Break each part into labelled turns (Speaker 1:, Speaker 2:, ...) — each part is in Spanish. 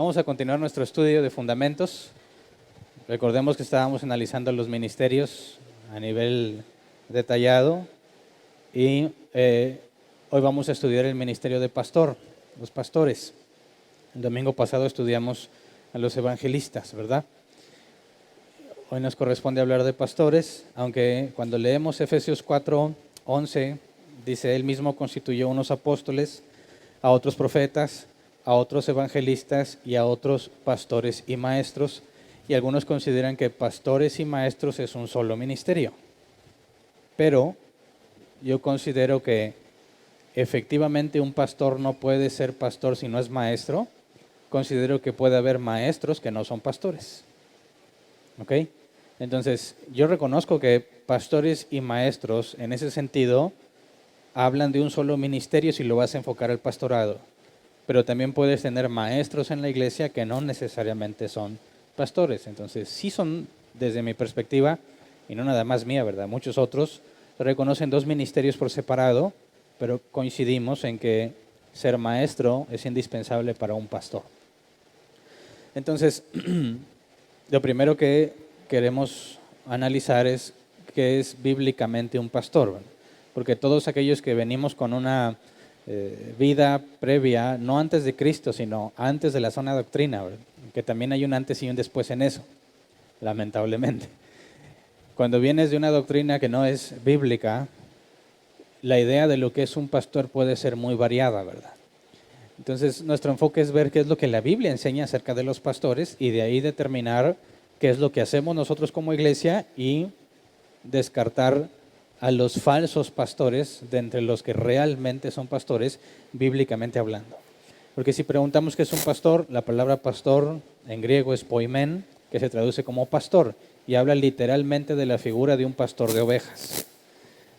Speaker 1: Vamos a continuar nuestro estudio de fundamentos. Recordemos que estábamos analizando los ministerios a nivel detallado y hoy vamos a estudiar el ministerio de pastor, los pastores. El domingo pasado estudiamos a los evangelistas, ¿verdad? Hoy nos corresponde hablar de pastores, aunque cuando leemos Efesios 4:11, dice, él mismo constituyó unos apóstoles, a otros profetas, a otros evangelistas y a otros pastores y maestros. Y algunos consideran que pastores y maestros es un solo ministerio. Pero yo considero que efectivamente un pastor no puede ser pastor si no es maestro. Considero que puede haber maestros que no son pastores. ¿Ok? Entonces, yo reconozco que pastores y maestros, en ese sentido, hablan de un solo ministerio si lo vas a enfocar al pastorado. Pero también puedes tener maestros en la iglesia que no necesariamente son pastores. Entonces, sí son, desde mi perspectiva, y no nada más mía, ¿verdad? Muchos otros reconocen dos ministerios por separado, pero coincidimos en que ser maestro es indispensable para un pastor. Entonces, lo primero que queremos analizar es qué es bíblicamente un pastor, ¿verdad? Porque todos aquellos que venimos con una vida previa, no antes de Cristo, sino antes de la sana doctrina, ¿verdad? Que también hay un antes y un después en eso, lamentablemente. Cuando vienes de una doctrina que no es bíblica, la idea de lo que es un pastor puede ser muy variada, ¿verdad? Entonces, nuestro enfoque es ver qué es lo que la Biblia enseña acerca de los pastores y de ahí determinar qué es lo que hacemos nosotros como iglesia y descartar a los falsos pastores de entre los que realmente son pastores, bíblicamente hablando. Porque si preguntamos qué es un pastor, la palabra pastor en griego es poimen, que se traduce como pastor, y habla literalmente de la figura de un pastor de ovejas.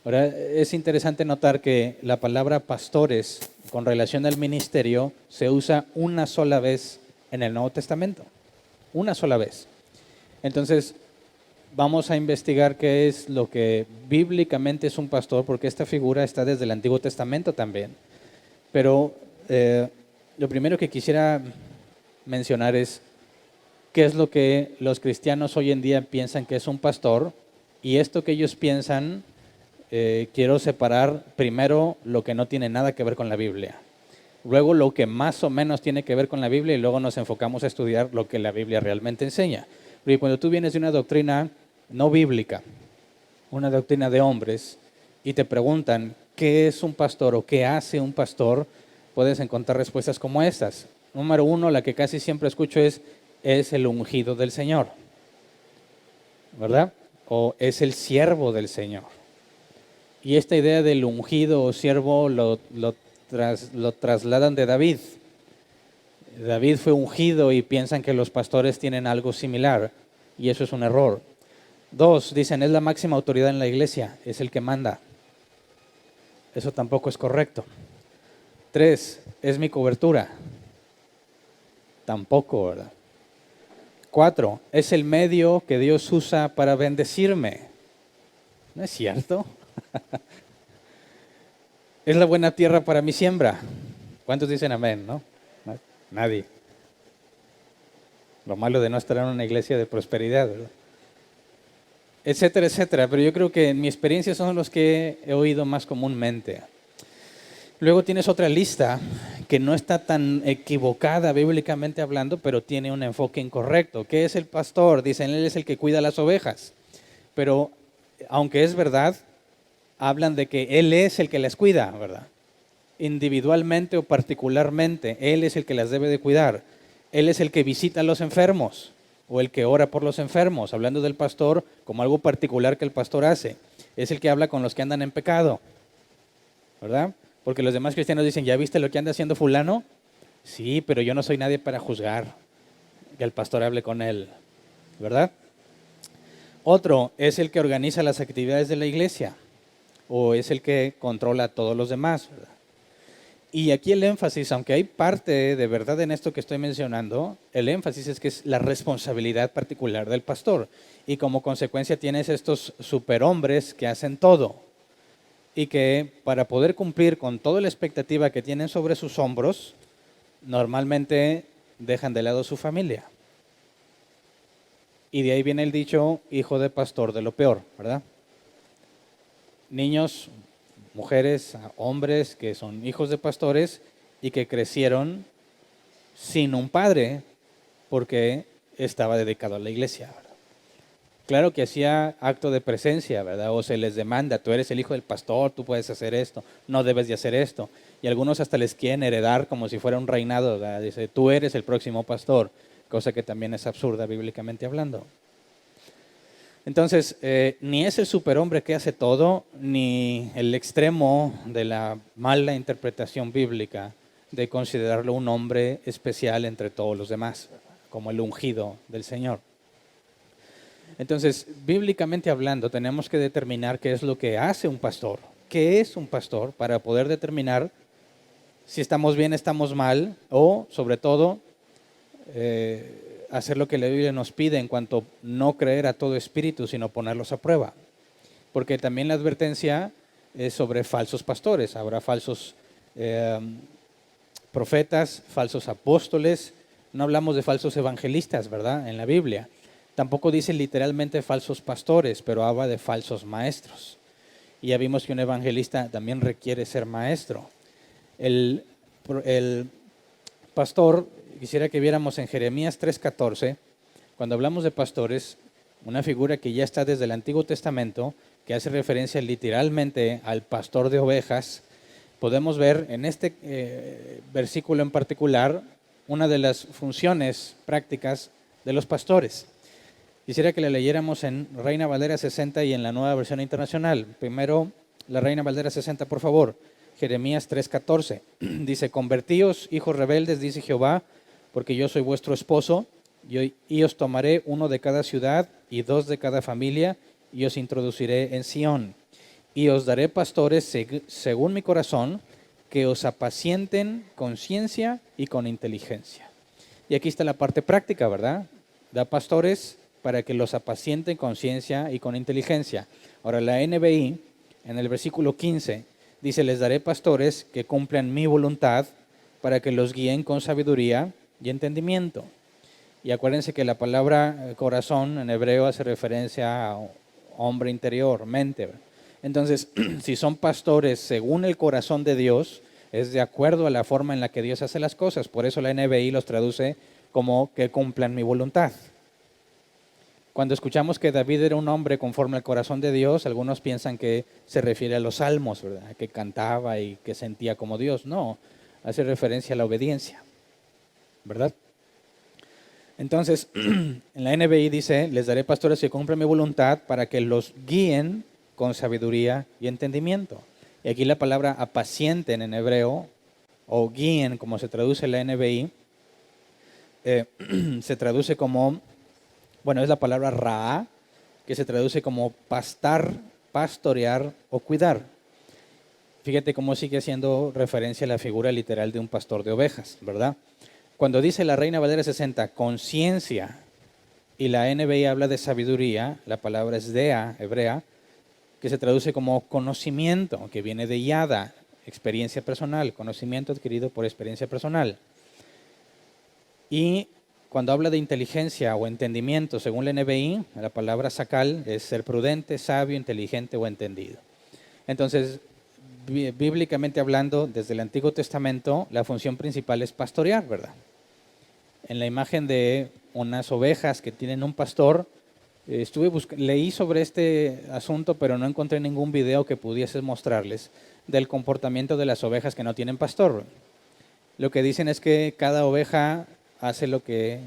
Speaker 1: Ahora, es interesante notar que la palabra pastores, con relación al ministerio, se usa una sola vez en el Nuevo Testamento. Una sola vez. Entonces, vamos a investigar qué es lo que bíblicamente es un pastor, porque esta figura está desde el Antiguo Testamento también. Pero lo primero que quisiera mencionar es qué es lo que los cristianos hoy en día piensan que es un pastor, y esto que ellos piensan, quiero separar primero lo que no tiene nada que ver con la Biblia, luego lo que más o menos tiene que ver con la Biblia y luego nos enfocamos a estudiar lo que la Biblia realmente enseña. Porque cuando tú vienes de una doctrina no bíblica, una doctrina de hombres, y te preguntan qué es un pastor o qué hace un pastor, puedes encontrar respuestas como estas. Número uno, la que casi siempre escucho es el ungido del Señor, ¿verdad? O es el siervo del Señor. Y esta idea del ungido o siervo lo trasladan de David. David fue ungido y piensan que los pastores tienen algo similar, y eso es un error. Dos, dicen, es la máxima autoridad en la iglesia, es el que manda. Eso tampoco es correcto. Tres, es mi cobertura. Tampoco, ¿verdad? Cuatro, es el medio que Dios usa para bendecirme. ¿No es cierto? Es la buena tierra para mi siembra. ¿Cuántos dicen amén, no? Nadie. Lo malo de no estar en una iglesia de prosperidad, ¿verdad? Etcétera, etcétera. Pero yo creo que en mi experiencia son los que he oído más comúnmente. Luego tienes otra lista que no está tan equivocada bíblicamente hablando, pero tiene un enfoque incorrecto. ¿Qué es el pastor? Dicen, él es el que cuida las ovejas. Pero aunque es verdad, hablan de que él es el que las cuida, ¿verdad? Individualmente o particularmente, él es el que las debe de cuidar. Él es el que visita a los enfermos o el que ora por los enfermos, hablando del pastor como algo particular que el pastor hace. Es el que habla con los que andan en pecado, ¿verdad? Porque los demás cristianos dicen, ¿ya viste lo que anda haciendo fulano? Sí, pero yo no soy nadie para juzgar. Que el pastor hable con él, ¿verdad? Otro es el que organiza las actividades de la iglesia o es el que controla a todos los demás, ¿verdad? Y aquí el énfasis, aunque hay parte de verdad en esto que estoy mencionando, el énfasis es que es la responsabilidad particular del pastor. Y como consecuencia tienes estos superhombres que hacen todo. Y que para poder cumplir con toda la expectativa que tienen sobre sus hombros, normalmente dejan de lado su familia. Y de ahí viene el dicho, hijo de pastor de lo peor, ¿verdad? Niños, mujeres, hombres que son hijos de pastores y que crecieron sin un padre porque estaba dedicado a la iglesia, ¿verdad? Claro que hacía acto de presencia, ¿verdad? O se les demanda, tú eres el hijo del pastor, tú puedes hacer esto, no debes de hacer esto. Y algunos hasta les quieren heredar como si fuera un reinado, ¿verdad? Dice, tú eres el próximo pastor, cosa que también es absurda bíblicamente hablando. Entonces, ni es el superhombre que hace todo, ni el extremo de la mala interpretación bíblica de considerarlo un hombre especial entre todos los demás, como el ungido del Señor. Entonces, bíblicamente hablando, tenemos que determinar qué es lo que hace un pastor, qué es un pastor, para poder determinar si estamos bien, estamos mal, o sobre todo, hacer lo que la Biblia nos pide en cuanto a no creer a todo espíritu, sino ponerlos a prueba. Porque también la advertencia es sobre falsos pastores. Habrá falsos profetas, falsos apóstoles. No hablamos de falsos evangelistas, ¿verdad? En la Biblia. Tampoco dice literalmente falsos pastores, pero habla de falsos maestros. Y ya vimos que un evangelista también requiere ser maestro. El pastor, quisiera que viéramos en Jeremías 3:14, cuando hablamos de pastores, una figura que ya está desde el Antiguo Testamento, que hace referencia literalmente al pastor de ovejas. Podemos ver en este versículo en particular una de las funciones prácticas de los pastores. Quisiera que la leyéramos en Reina Valera 60 y en la Nueva Versión Internacional. Primero, la Reina Valera 60, por favor. Jeremías 3:14. Dice, convertíos, hijos rebeldes, dice Jehová, porque yo soy vuestro esposo, y os tomaré uno de cada ciudad y dos de cada familia, y os introduciré en Sión. Y os daré pastores según mi corazón, que os apacienten con ciencia y con inteligencia. Y aquí está la parte práctica, ¿verdad? Da pastores para que los apacienten con ciencia y con inteligencia. Ahora la NBI, en el versículo 15, dice, les daré pastores que cumplan mi voluntad para que los guíen con sabiduría y entendimiento. Y acuérdense que la palabra corazón en hebreo hace referencia a hombre interior, mente. Entonces, si son pastores según el corazón de Dios, es de acuerdo a la forma en la que Dios hace las cosas. Por eso la NBI los traduce como que cumplan mi voluntad. Cuando escuchamos que David era un hombre conforme al corazón de Dios, algunos piensan que se refiere a los salmos, ¿verdad? Que cantaba y que sentía como Dios. No, hace referencia a la obediencia, ¿verdad? Entonces, en la NBI dice, les daré pastores que cumplan mi voluntad para que los guíen con sabiduría y entendimiento. Y aquí la palabra apacienten en hebreo, o guíen, como se traduce en la NBI, se traduce como, bueno, es la palabra raá, que se traduce como pastar, pastorear o cuidar. Fíjate cómo sigue haciendo referencia a la figura literal de un pastor de ovejas, ¿verdad? Cuando dice la Reina Valera 60, conciencia, y la NBI habla de sabiduría, la palabra es dea, hebrea, que se traduce como conocimiento, que viene de yada, experiencia personal, conocimiento adquirido por experiencia personal. Y cuando habla de inteligencia o entendimiento, según la NBI, la palabra sacal es ser prudente, sabio, inteligente o entendido. Entonces, bíblicamente hablando, desde el Antiguo Testamento, la función principal es pastorear, ¿verdad? En la imagen de unas ovejas que tienen un pastor, leí sobre este asunto, pero no encontré ningún video que pudiese mostrarles del comportamiento de las ovejas que no tienen pastor. Lo que dicen es que cada oveja hace lo que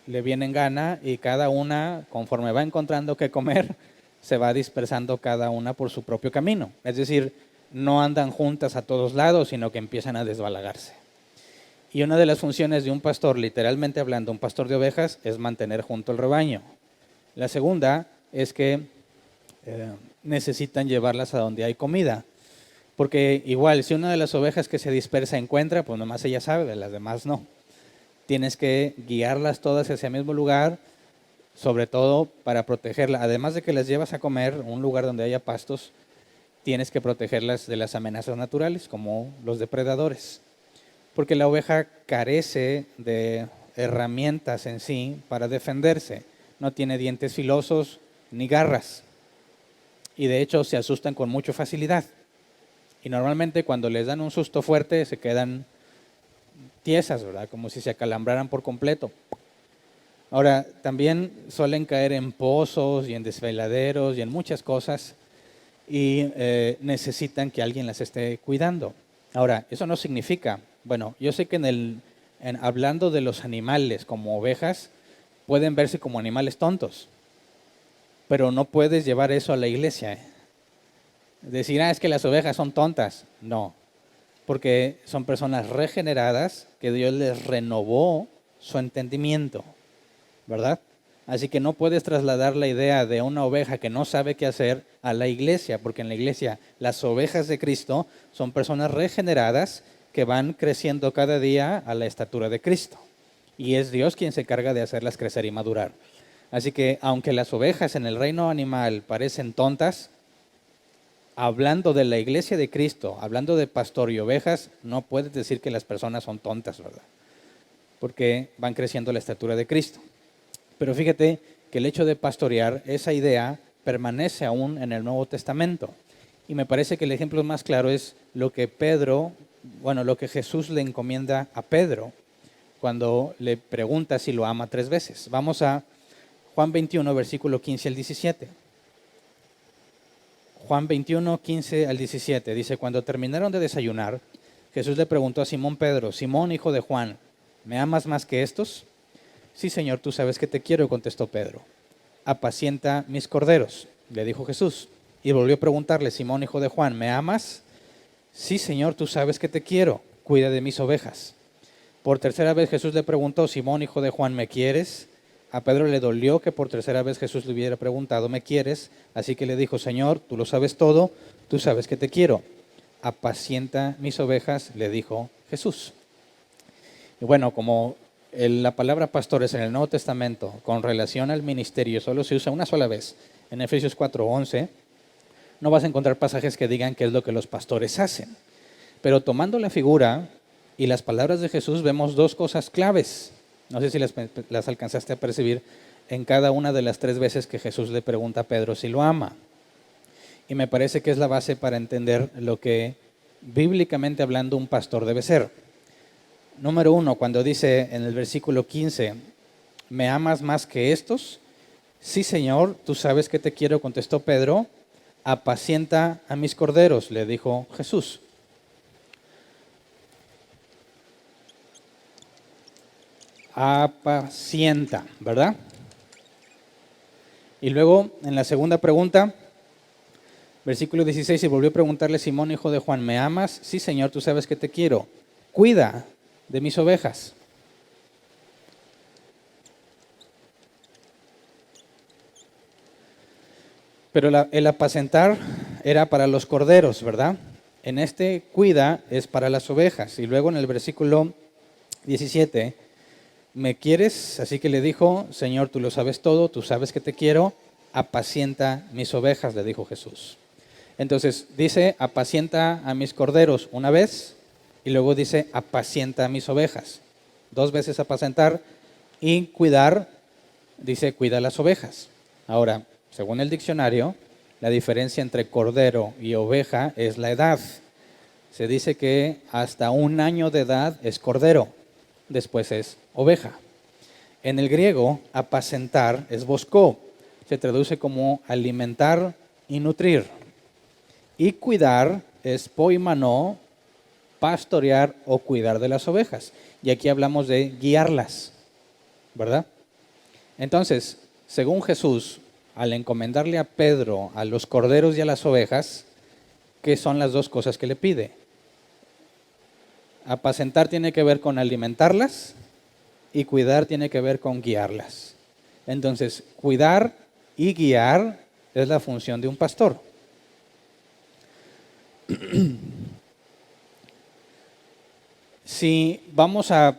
Speaker 1: le viene en gana y cada una, conforme va encontrando qué comer, se va dispersando cada una por su propio camino. Es decir, no andan juntas a todos lados, sino que empiezan a desbalagarse. Y una de las funciones de un pastor, literalmente hablando, un pastor de ovejas, es mantener junto el rebaño. La segunda es que necesitan llevarlas a donde hay comida. Porque igual, si una de las ovejas que se dispersa encuentra, pues nomás ella sabe, las demás no. Tienes que guiarlas todas hacia el mismo lugar, sobre todo para protegerlas. Además de que las llevas a comer, un lugar donde haya pastos, tienes que protegerlas de las amenazas naturales, como los depredadores. Porque la oveja carece de herramientas en sí para defenderse. No tiene dientes filosos ni garras. Y de hecho se asustan con mucha facilidad. Y normalmente cuando les dan un susto fuerte se quedan tiesas, ¿verdad? Como si se acalambraran por completo. Ahora, también suelen caer en pozos y en desveladeros y en muchas cosas y necesitan que alguien las esté cuidando. Ahora, eso no significa, bueno, yo sé que hablando de los animales como ovejas, pueden verse como animales tontos, pero no puedes llevar eso a la iglesia. Decir, es que las ovejas son tontas. No, porque son personas regeneradas que Dios les renovó su entendimiento, ¿verdad? Así que no puedes trasladar la idea de una oveja que no sabe qué hacer a la iglesia, porque en la iglesia las ovejas de Cristo son personas regeneradas que van creciendo cada día a la estatura de Cristo. Y es Dios quien se encarga de hacerlas crecer y madurar. Así que aunque las ovejas en el reino animal parecen tontas, hablando de la iglesia de Cristo, hablando de pastor y ovejas, no puedes decir que las personas son tontas, ¿verdad? Porque van creciendo a la estatura de Cristo. Pero fíjate que el hecho de pastorear, esa idea permanece aún en el Nuevo Testamento. Y me parece que el ejemplo más claro es lo que lo que Jesús le encomienda a Pedro cuando le pregunta si lo ama 3 veces. Vamos a Juan 21, versículo 15 al 17. Juan 21, 15 al 17. Dice, cuando terminaron de desayunar, Jesús le preguntó a Simón Pedro, Simón, hijo de Juan, ¿me amas más que estos? Sí, Señor, tú sabes que te quiero, contestó Pedro. Apacienta mis corderos, le dijo Jesús. Y volvió a preguntarle, Simón, hijo de Juan, ¿me amas? Sí, Señor, tú sabes que te quiero, cuida de mis ovejas. Por tercera vez Jesús le preguntó, Simón, hijo de Juan, ¿me quieres? A Pedro le dolió que por tercera vez Jesús le hubiera preguntado, ¿me quieres? Así que le dijo, Señor, tú lo sabes todo, tú sabes que te quiero. Apacienta mis ovejas, le dijo Jesús. Y bueno, como la palabra pastores en el Nuevo Testamento con relación al ministerio solo se usa una sola vez, en Efesios 4:11, no vas a encontrar pasajes que digan qué es lo que los pastores hacen. Pero tomando la figura y las palabras de Jesús vemos 2 cosas claves. No sé si las alcanzaste a percibir en cada una de las 3 veces que Jesús le pregunta a Pedro si lo ama. Y me parece que es la base para entender lo que bíblicamente hablando un pastor debe ser. Número 1, cuando dice en el versículo 15, ¿me amas más que estos? Sí, Señor, tú sabes que te quiero, contestó Pedro. Apacienta a mis corderos, le dijo Jesús. Apacienta, ¿verdad? Y luego, en la segunda pregunta, versículo 16, y volvió a preguntarle Simón, hijo de Juan, ¿me amas? Sí, Señor, tú sabes que te quiero. Cuida de mis ovejas. Pero el apacentar era para los corderos, ¿verdad? En este cuida es para las ovejas. Y luego en el versículo 17, ¿me quieres? Así que le dijo, Señor, tú lo sabes todo, tú sabes que te quiero, apacienta mis ovejas, le dijo Jesús. Entonces dice, apacienta a mis corderos una vez, y luego dice, apacienta a mis ovejas. 2 veces apacentar y cuidar, dice, cuida las ovejas. Ahora, según el diccionario, la diferencia entre cordero y oveja es la edad. Se dice que hasta 1 año de edad es cordero, después es oveja. En el griego, apacentar es boskó, se traduce como alimentar y nutrir. Y cuidar es poimanó, pastorear o cuidar de las ovejas. Y aquí hablamos de guiarlas, ¿verdad? Entonces, según Jesús, al encomendarle a Pedro a los corderos y a las ovejas, ¿qué son las 2 cosas que le pide? Apacentar tiene que ver con alimentarlas y cuidar tiene que ver con guiarlas. Entonces, cuidar y guiar es la función de un pastor. Si vamos a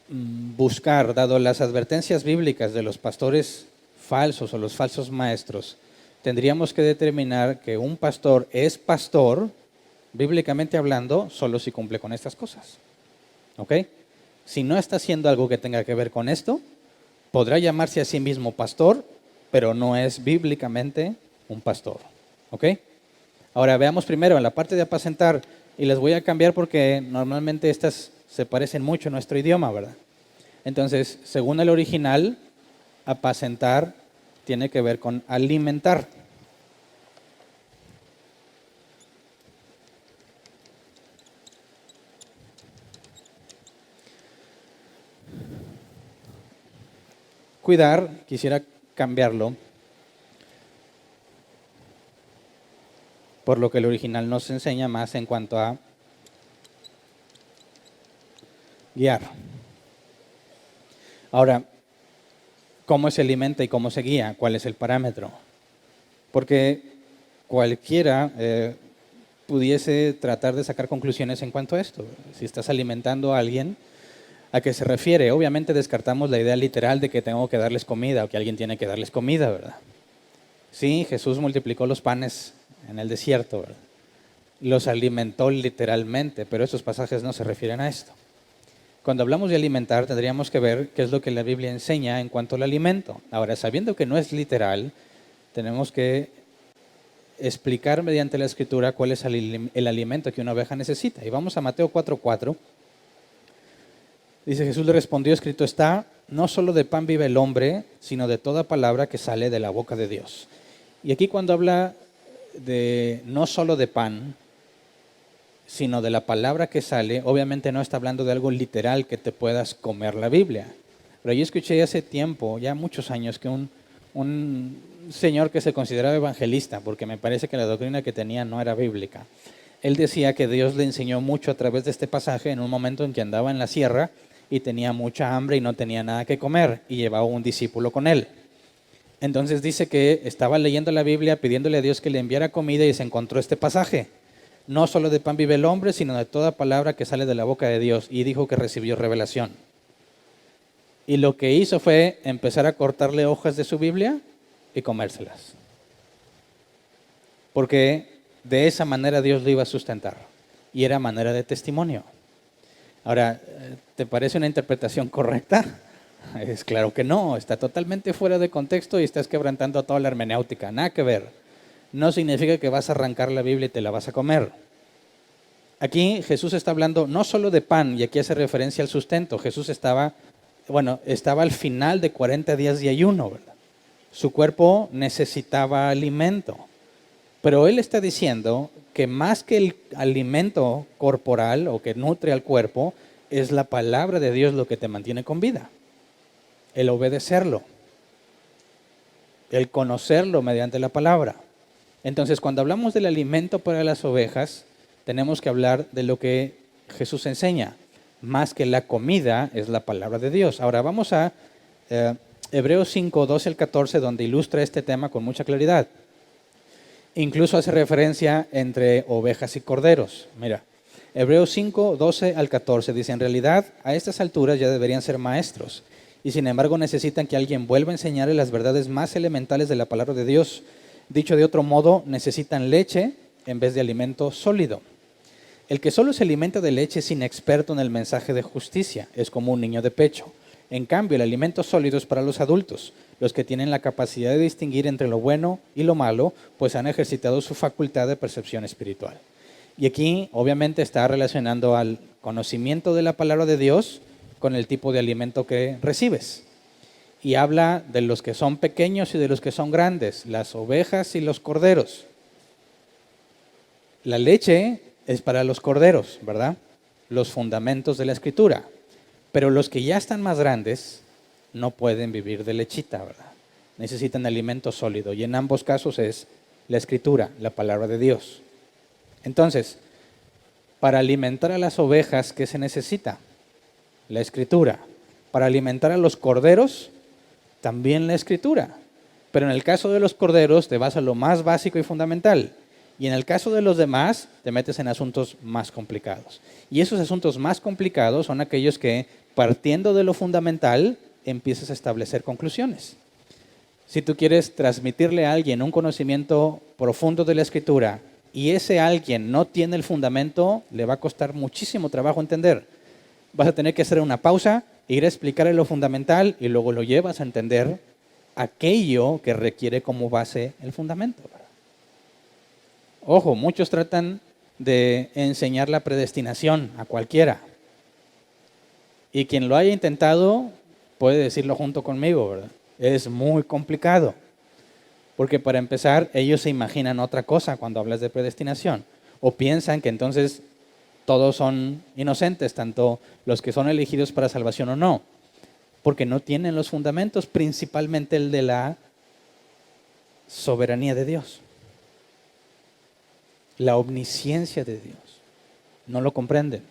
Speaker 1: buscar, dado las advertencias bíblicas de los pastores falsos o los falsos maestros, tendríamos que determinar que un pastor es pastor, bíblicamente hablando, solo si cumple con estas cosas. ¿Ok? si no está haciendo algo que tenga que ver con esto, podrá llamarse a sí mismo pastor, pero no es bíblicamente un pastor. ¿Ok? Ahora veamos primero en la parte de apacentar, y les voy a cambiar porque normalmente estas se parecen mucho a nuestro idioma, ¿verdad? Entonces, según el original, apacentar tiene que ver con alimentar. Cuidar, quisiera cambiarlo por lo que el original nos enseña más en cuanto a guiar. Ahora, ¿cómo se alimenta y cómo se guía? ¿Cuál es el parámetro? Porque cualquiera pudiese tratar de sacar conclusiones en cuanto a esto. Si estás alimentando a alguien, ¿a qué se refiere? Obviamente descartamos la idea literal de que tengo que darles comida o que alguien tiene que darles comida, ¿verdad? Sí, Jesús multiplicó los panes en el desierto, ¿verdad? Los alimentó literalmente, pero estos pasajes no se refieren a esto. Cuando hablamos de alimentar, tendríamos que ver qué es lo que la Biblia enseña en cuanto al alimento. Ahora, sabiendo que no es literal, tenemos que explicar mediante la Escritura cuál es el alimento que una oveja necesita. Y vamos a Mateo 4:4. Dice, Jesús le respondió, escrito está, no solo de pan vive el hombre, sino de toda palabra que sale de la boca de Dios. Y aquí cuando habla de no solo de pan, sino de la palabra que sale, obviamente no está hablando de algo literal que te puedas comer la Biblia. Pero yo escuché hace tiempo, ya muchos años, que un señor que se consideraba evangelista, porque me parece que la doctrina que tenía no era bíblica, él decía que Dios le enseñó mucho a través de este pasaje en un momento en que andaba en la sierra y tenía mucha hambre y no tenía nada que comer, y llevaba un discípulo con él. Entonces dice que estaba leyendo la Biblia, pidiéndole a Dios que le enviara comida y se encontró este pasaje. No solo de pan vive el hombre, sino de toda palabra que sale de la boca de Dios. Y dijo que recibió revelación. Y lo que hizo fue empezar a cortarle hojas de su Biblia y comérselas. Porque de esa manera Dios lo iba a sustentar. Y era manera de testimonio. Ahora, ¿te parece una interpretación correcta? Es claro que no, está totalmente fuera de contexto y estás quebrantando toda la hermenéutica. Nada que ver. No significa que vas a arrancar la Biblia y te la vas a comer. Aquí Jesús está hablando no solo de pan, y aquí hace referencia al sustento. Jesús estaba al final de 40 días de ayuno, ¿verdad? Su cuerpo necesitaba alimento. Pero él está diciendo que más que el alimento corporal o que nutre al cuerpo, es la palabra de Dios lo que te mantiene con vida. El obedecerlo. El conocerlo mediante la palabra. Entonces, cuando hablamos del alimento para las ovejas, tenemos que hablar de lo que Jesús enseña. Más que la comida es la palabra de Dios. Ahora vamos a Hebreos 5, 12 al 14, donde ilustra este tema con mucha claridad. Incluso hace referencia entre ovejas y corderos. Mira, Hebreos 5, 12 al 14 dice, en realidad a estas alturas ya deberían ser maestros, y sin embargo necesitan que alguien vuelva a enseñarles las verdades más elementales de la palabra de Dios. Dicho de otro modo, necesitan leche en vez de alimento sólido. El que solo se alimenta de leche es inexperto en el mensaje de justicia, es como un niño de pecho. En cambio, el alimento sólido es para los adultos, los que tienen la capacidad de distinguir entre lo bueno y lo malo, pues han ejercitado su facultad de percepción espiritual. Y aquí, obviamente, está relacionando al conocimiento de la palabra de Dios con el tipo de alimento que recibes. Y habla de los que son pequeños y de los que son grandes, las ovejas y los corderos. La leche es para los corderos, ¿verdad? Los fundamentos de la Escritura. Pero los que ya están más grandes no pueden vivir de lechita, ¿verdad? Necesitan alimento sólido. Y en ambos casos es la Escritura, la palabra de Dios. Entonces, para alimentar a las ovejas, ¿qué se necesita? La Escritura. Para alimentar a los corderos, también la Escritura. Pero en el caso de los corderos te vas a lo más básico y fundamental. Y en el caso de los demás te metes en asuntos más complicados. Y esos asuntos más complicados son aquellos que, partiendo de lo fundamental, empiezas a establecer conclusiones. Si tú quieres transmitirle a alguien un conocimiento profundo de la Escritura y ese alguien no tiene el fundamento, le va a costar muchísimo trabajo entender. Vas a tener que hacer una pausa, ir a explicarle lo fundamental y luego lo llevas a entender aquello que requiere como base el fundamento. Ojo, muchos tratan de enseñar la predestinación a cualquiera. Y quien lo haya intentado puede decirlo junto conmigo, ¿verdad? Es muy complicado. Porque para empezar, ellos se imaginan otra cosa cuando hablas de predestinación. O piensan que entonces todos son inocentes, tanto los que son elegidos para salvación o no. Porque no tienen los fundamentos, principalmente el de la soberanía de Dios. La omnisciencia de Dios. No lo comprenden.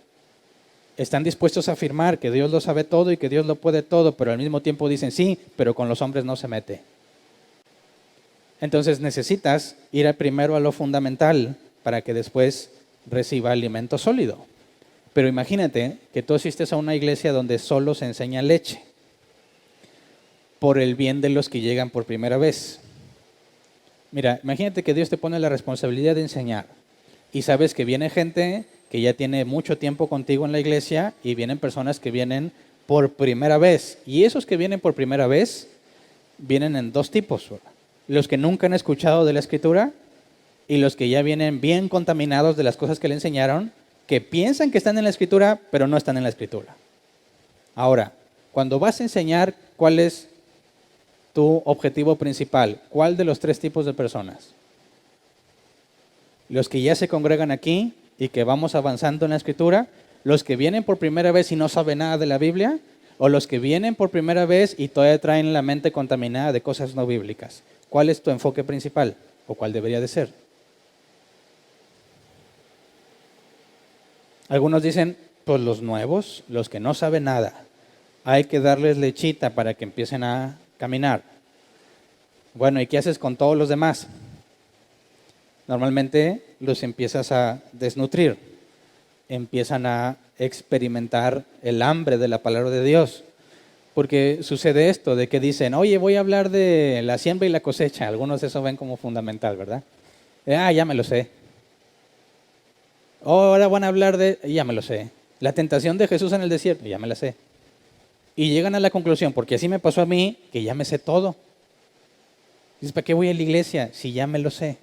Speaker 1: Están dispuestos a afirmar que Dios lo sabe todo y que Dios lo puede todo, pero al mismo tiempo dicen sí, pero con los hombres no se mete. Entonces necesitas ir primero a lo fundamental para que después reciba alimento sólido. Pero imagínate que tú asistes a una iglesia donde solo se enseña leche, por el bien de los que llegan por primera vez. Mira, imagínate que Dios te pone la responsabilidad de enseñar y sabes que viene gente que ya tiene mucho tiempo contigo en la iglesia y vienen personas que vienen por primera vez. Y esos que vienen por primera vez vienen en dos tipos. Los que nunca han escuchado de la Escritura y los que ya vienen bien contaminados de las cosas que le enseñaron, que piensan que están en la Escritura, pero no están en la Escritura. Ahora, cuando vas a enseñar, ¿cuál es tu objetivo principal? ¿Cuál de los tres tipos de personas? Los que ya se congregan aquí y que vamos avanzando en la Escritura, los que vienen por primera vez y no saben nada de la Biblia, o los que vienen por primera vez y todavía traen la mente contaminada de cosas no bíblicas. ¿Cuál es tu enfoque principal? ¿O cuál debería de ser? Algunos dicen, pues los nuevos, los que no saben nada, hay que darles lechita para que empiecen a caminar. Bueno, ¿y qué haces con todos los demás? Normalmente los empiezas a desnutrir, empiezan a experimentar el hambre de la palabra de Dios. Porque sucede esto, de que dicen, oye, voy a hablar de la siembra y la cosecha. Algunos eso ven como fundamental, ¿verdad? Ya me lo sé. Ahora van a hablar de, ya me lo sé. La tentación de Jesús en el desierto, ya me la sé. Y llegan a la conclusión, porque así me pasó a mí, que ya me sé todo. Dices, ¿para qué voy a la iglesia si ya me lo sé?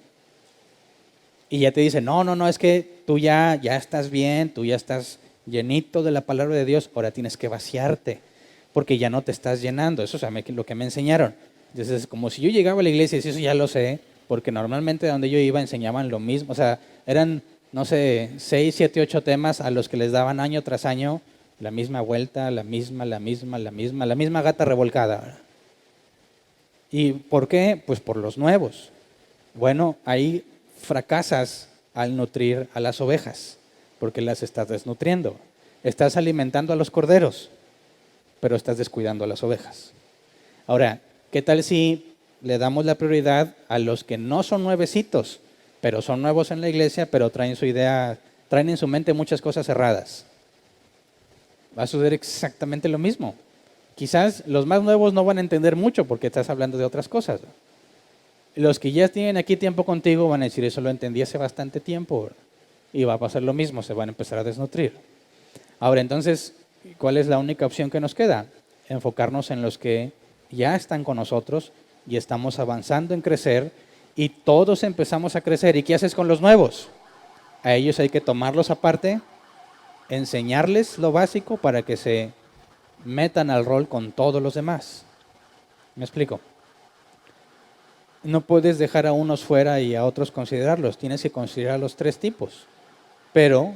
Speaker 1: Y ya te dicen, no, es que tú ya estás bien, tú ya estás llenito de la palabra de Dios, ahora tienes que vaciarte, porque ya no te estás llenando. Eso es lo que me enseñaron. Entonces, como si yo llegaba a la iglesia y decía, eso ya lo sé, porque normalmente donde yo iba enseñaban lo mismo. O sea, eran, no sé, 6, 7, 8 temas a los que les daban año tras año la misma vuelta, la misma gata revolcada, ¿verdad? ¿Y por qué? Pues por los nuevos. Bueno, ahí fracasas al nutrir a las ovejas, porque las estás desnutriendo. Estás alimentando a los corderos, pero estás descuidando a las ovejas. Ahora, ¿qué tal si le damos la prioridad a los que no son nuevecitos, pero son nuevos en la iglesia, pero traen su idea, traen en su mente muchas cosas erradas? Va a suceder exactamente lo mismo. Quizás los más nuevos no van a entender mucho porque estás hablando de otras cosas. Los que ya tienen aquí tiempo contigo van a decir, eso lo entendí hace bastante tiempo. Y va a pasar lo mismo, se van a empezar a desnutrir. Ahora, entonces, ¿cuál es la única opción que nos queda? Enfocarnos en los que ya están con nosotros y estamos avanzando en crecer y todos empezamos a crecer. ¿Y qué haces con los nuevos? A ellos hay que tomarlos aparte, enseñarles lo básico para que se metan al rol con todos los demás. ¿Me explico? No puedes dejar a unos fuera y a otros considerarlos. Tienes que considerar los tres tipos. Pero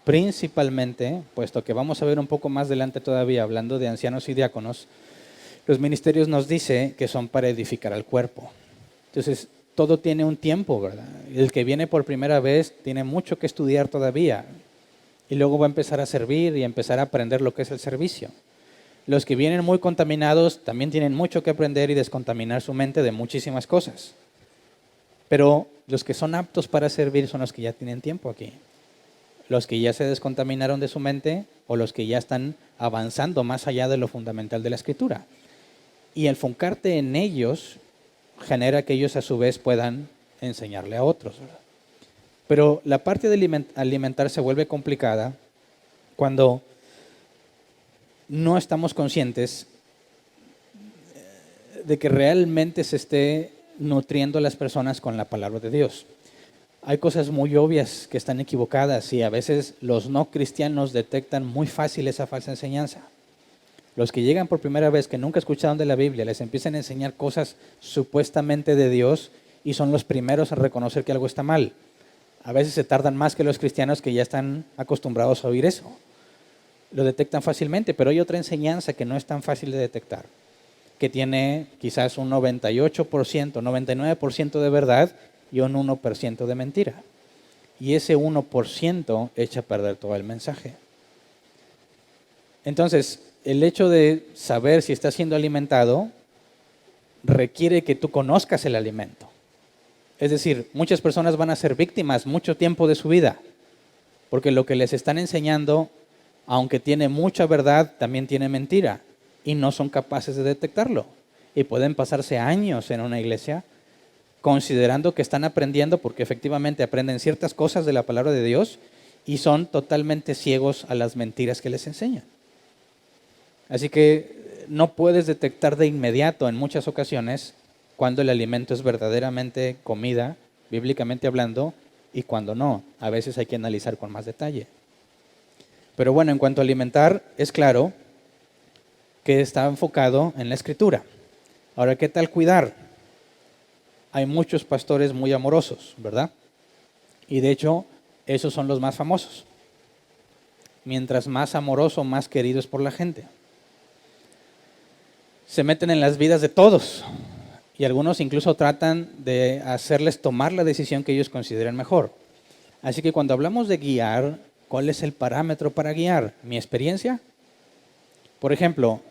Speaker 1: principalmente, puesto que vamos a ver un poco más adelante todavía, hablando de ancianos y diáconos, los ministerios nos dice que son para edificar al cuerpo. Entonces, todo tiene un tiempo, ¿verdad? El que viene por primera vez tiene mucho que estudiar todavía. Y luego va a empezar a servir y a empezar a aprender lo que es el servicio. Los que vienen muy contaminados también tienen mucho que aprender y descontaminar su mente de muchísimas cosas. Pero los que son aptos para servir son los que ya tienen tiempo aquí. Los que ya se descontaminaron de su mente o los que ya están avanzando más allá de lo fundamental de la Escritura. Y el enfocarte en ellos genera que ellos a su vez puedan enseñarle a otros, ¿verdad? Pero la parte de alimentar se vuelve complicada cuando no estamos conscientes de que realmente se esté nutriendo a las personas con la palabra de Dios. Hay cosas muy obvias que están equivocadas y a veces los no cristianos detectan muy fácil esa falsa enseñanza. Los que llegan por primera vez, que nunca escucharon de la Biblia, les empiezan a enseñar cosas supuestamente de Dios y son los primeros a reconocer que algo está mal. A veces se tardan más que los cristianos que ya están acostumbrados a oír eso. Lo detectan fácilmente, pero hay otra enseñanza que no es tan fácil de detectar, que tiene quizás un 98%, 99% de verdad y un 1% de mentira. Y ese 1% echa a perder todo el mensaje. Entonces, el hecho de saber si está siendo alimentado requiere que tú conozcas el alimento. Es decir, muchas personas van a ser víctimas mucho tiempo de su vida, porque lo que les están enseñando, aunque tiene mucha verdad, también tiene mentira, y no son capaces de detectarlo. Y pueden pasarse años en una iglesia considerando que están aprendiendo, porque efectivamente aprenden ciertas cosas de la palabra de Dios, y son totalmente ciegos a las mentiras que les enseñan. Así que no puedes detectar de inmediato en muchas ocasiones cuando el alimento es verdaderamente comida, bíblicamente hablando, y cuando no. A veces hay que analizar con más detalle. Pero bueno, en cuanto a alimentar, es claro que está enfocado en la Escritura. Ahora, ¿qué tal cuidar? Hay muchos pastores muy amorosos, ¿verdad? Y de hecho, esos son los más famosos. Mientras más amoroso, más queridos por la gente. Se meten en las vidas de todos y algunos incluso tratan de hacerles tomar la decisión que ellos consideren mejor. Así que cuando hablamos de guiar, ¿cuál es el parámetro para guiar? ¿Mi experiencia? Por ejemplo,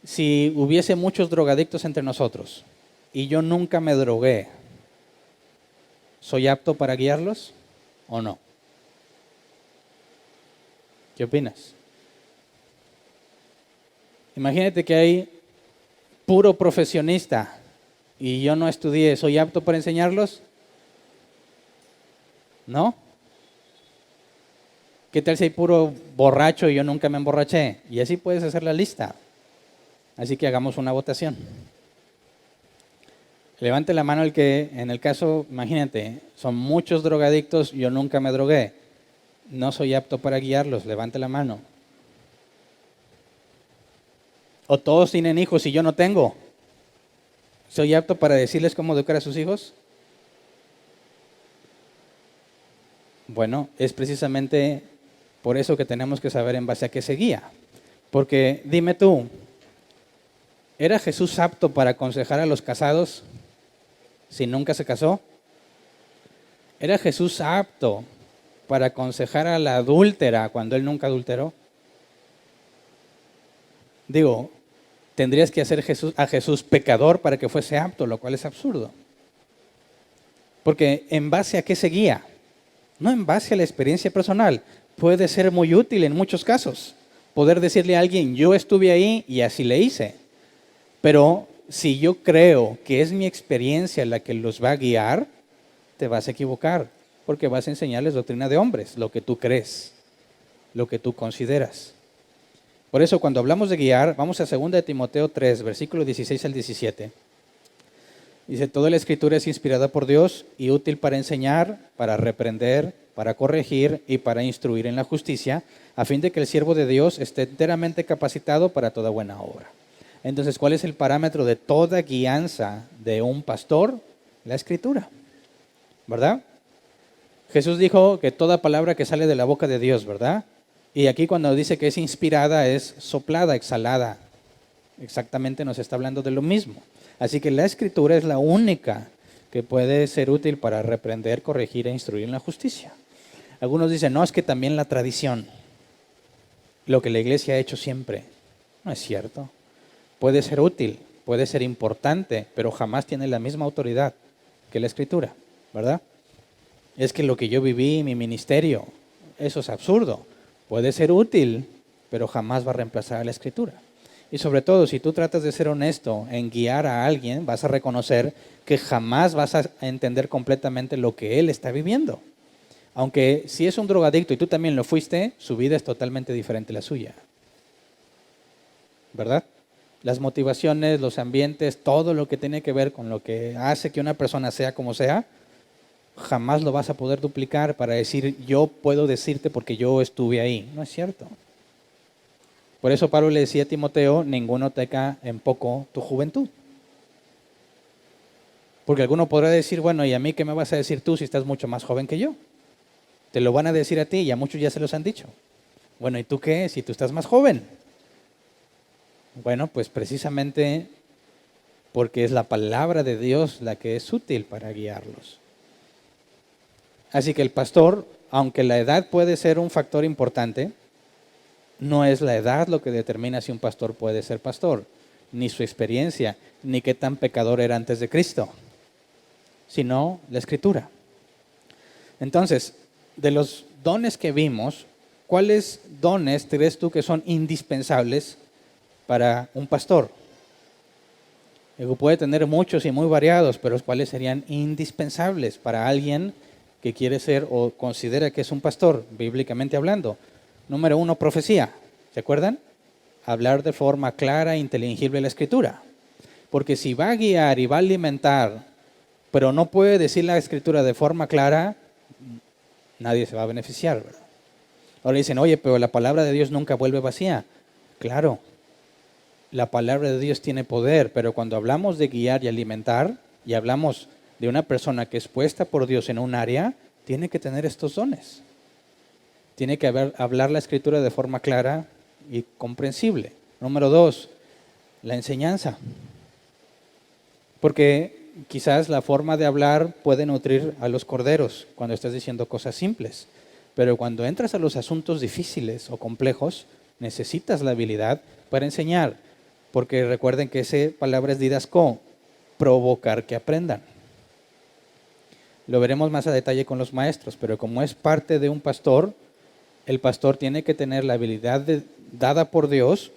Speaker 1: si hubiese muchos drogadictos entre nosotros y yo nunca me drogué, ¿soy apto para guiarlos o no? ¿Qué opinas? Imagínate que hay puro profesionista y yo no estudié, ¿soy apto para enseñarlos? ¿No? ¿Qué tal si hay puro borracho y yo nunca me emborraché? Y así puedes hacer la lista. Así que hagamos una votación. Levante la mano el que, en el caso, imagínate, son muchos drogadictos, yo nunca me drogué. No soy apto para guiarlos, levante la mano. O todos tienen hijos y yo no tengo. ¿Soy apto para decirles cómo educar a sus hijos? Bueno, es precisamente por eso que tenemos que saber en base a qué se guía. Porque dime tú, ¿era Jesús apto para aconsejar a los casados si nunca se casó? ¿Era Jesús apto para aconsejar a la adúltera cuando él nunca adulteró? Digo, tendrías que hacer a Jesús pecador para que fuese apto, lo cual es absurdo. Porque ¿en base a qué se guía? No en base a la experiencia personal. Puede ser muy útil en muchos casos poder decirle a alguien, yo estuve ahí y así le hice. Pero si yo creo que es mi experiencia la que los va a guiar, te vas a equivocar, porque vas a enseñarles doctrina de hombres, lo que tú crees, lo que tú consideras. Por eso cuando hablamos de guiar, vamos a 2 de Timoteo 3, versículos 16 al 17. Dice, toda la escritura es inspirada por Dios y útil para enseñar, para reprender, para corregir y para instruir en la justicia, a fin de que el siervo de Dios esté enteramente capacitado para toda buena obra. Entonces, ¿cuál es el parámetro de toda guianza de un pastor? La escritura, ¿verdad? Jesús dijo que toda palabra que sale de la boca de Dios, ¿verdad? Y aquí cuando dice que es inspirada, es soplada, exhalada. Exactamente nos está hablando de lo mismo. Así que la escritura es la única que puede ser útil para reprender, corregir e instruir en la justicia. Algunos dicen, no, es que también la tradición, lo que la iglesia ha hecho siempre. No es cierto. Puede ser útil, puede ser importante, pero jamás tiene la misma autoridad que la escritura, ¿verdad? Es que lo que yo viví, mi ministerio, eso es absurdo. Puede ser útil, pero jamás va a reemplazar a la escritura. Y sobre todo, si tú tratas de ser honesto en guiar a alguien, vas a reconocer que jamás vas a entender completamente lo que él está viviendo. Aunque si es un drogadicto y tú también lo fuiste, su vida es totalmente diferente a la suya. ¿verdad? Las motivaciones, los ambientes, todo lo que tiene que ver con lo que hace que una persona sea como sea, jamás lo vas a poder duplicar para decir, yo puedo decirte porque yo estuve ahí. No es cierto. Por eso Pablo le decía a Timoteo, ninguno tenga en poco tu juventud. Porque alguno podrá decir, bueno, ¿y a mí qué me vas a decir tú si estás mucho más joven que yo? Te lo van a decir a ti y a muchos ya se los han dicho. Bueno, ¿y tú qué si tú estás más joven? Bueno, pues precisamente porque es la palabra de Dios la que es útil para guiarlos. Así que el pastor, aunque la edad puede ser un factor importante, no es la edad lo que determina si un pastor puede ser pastor, ni su experiencia, ni qué tan pecador era antes de Cristo, sino la Escritura. Entonces, de los dones que vimos, ¿cuáles dones crees tú que son indispensables para un pastor? Puede tener muchos y muy variados, pero ¿cuáles serían indispensables para alguien que quiere ser o considera que es un pastor, bíblicamente hablando? Número 1, profecía. ¿Se acuerdan? Hablar de forma clara e inteligible la Escritura. Porque si va a guiar y va a alimentar, pero no puede decir la Escritura de forma clara, nadie se va a beneficiar, ¿verdad? Ahora dicen, oye, pero la palabra de Dios nunca vuelve vacía. Claro, la palabra de Dios tiene poder, pero cuando hablamos de guiar y alimentar, y hablamos de una persona que es puesta por Dios en un área, tiene que tener estos dones. Tiene que hablar la Escritura de forma clara y comprensible. Número 2, la enseñanza. Porque quizás la forma de hablar puede nutrir a los corderos cuando estás diciendo cosas simples. Pero cuando entras a los asuntos difíciles o complejos, necesitas la habilidad para enseñar. Porque recuerden que esa palabra es didasco, provocar que aprendan. Lo veremos más a detalle con los maestros, pero como es parte de un pastor, el pastor tiene que tener la habilidad dada por Dios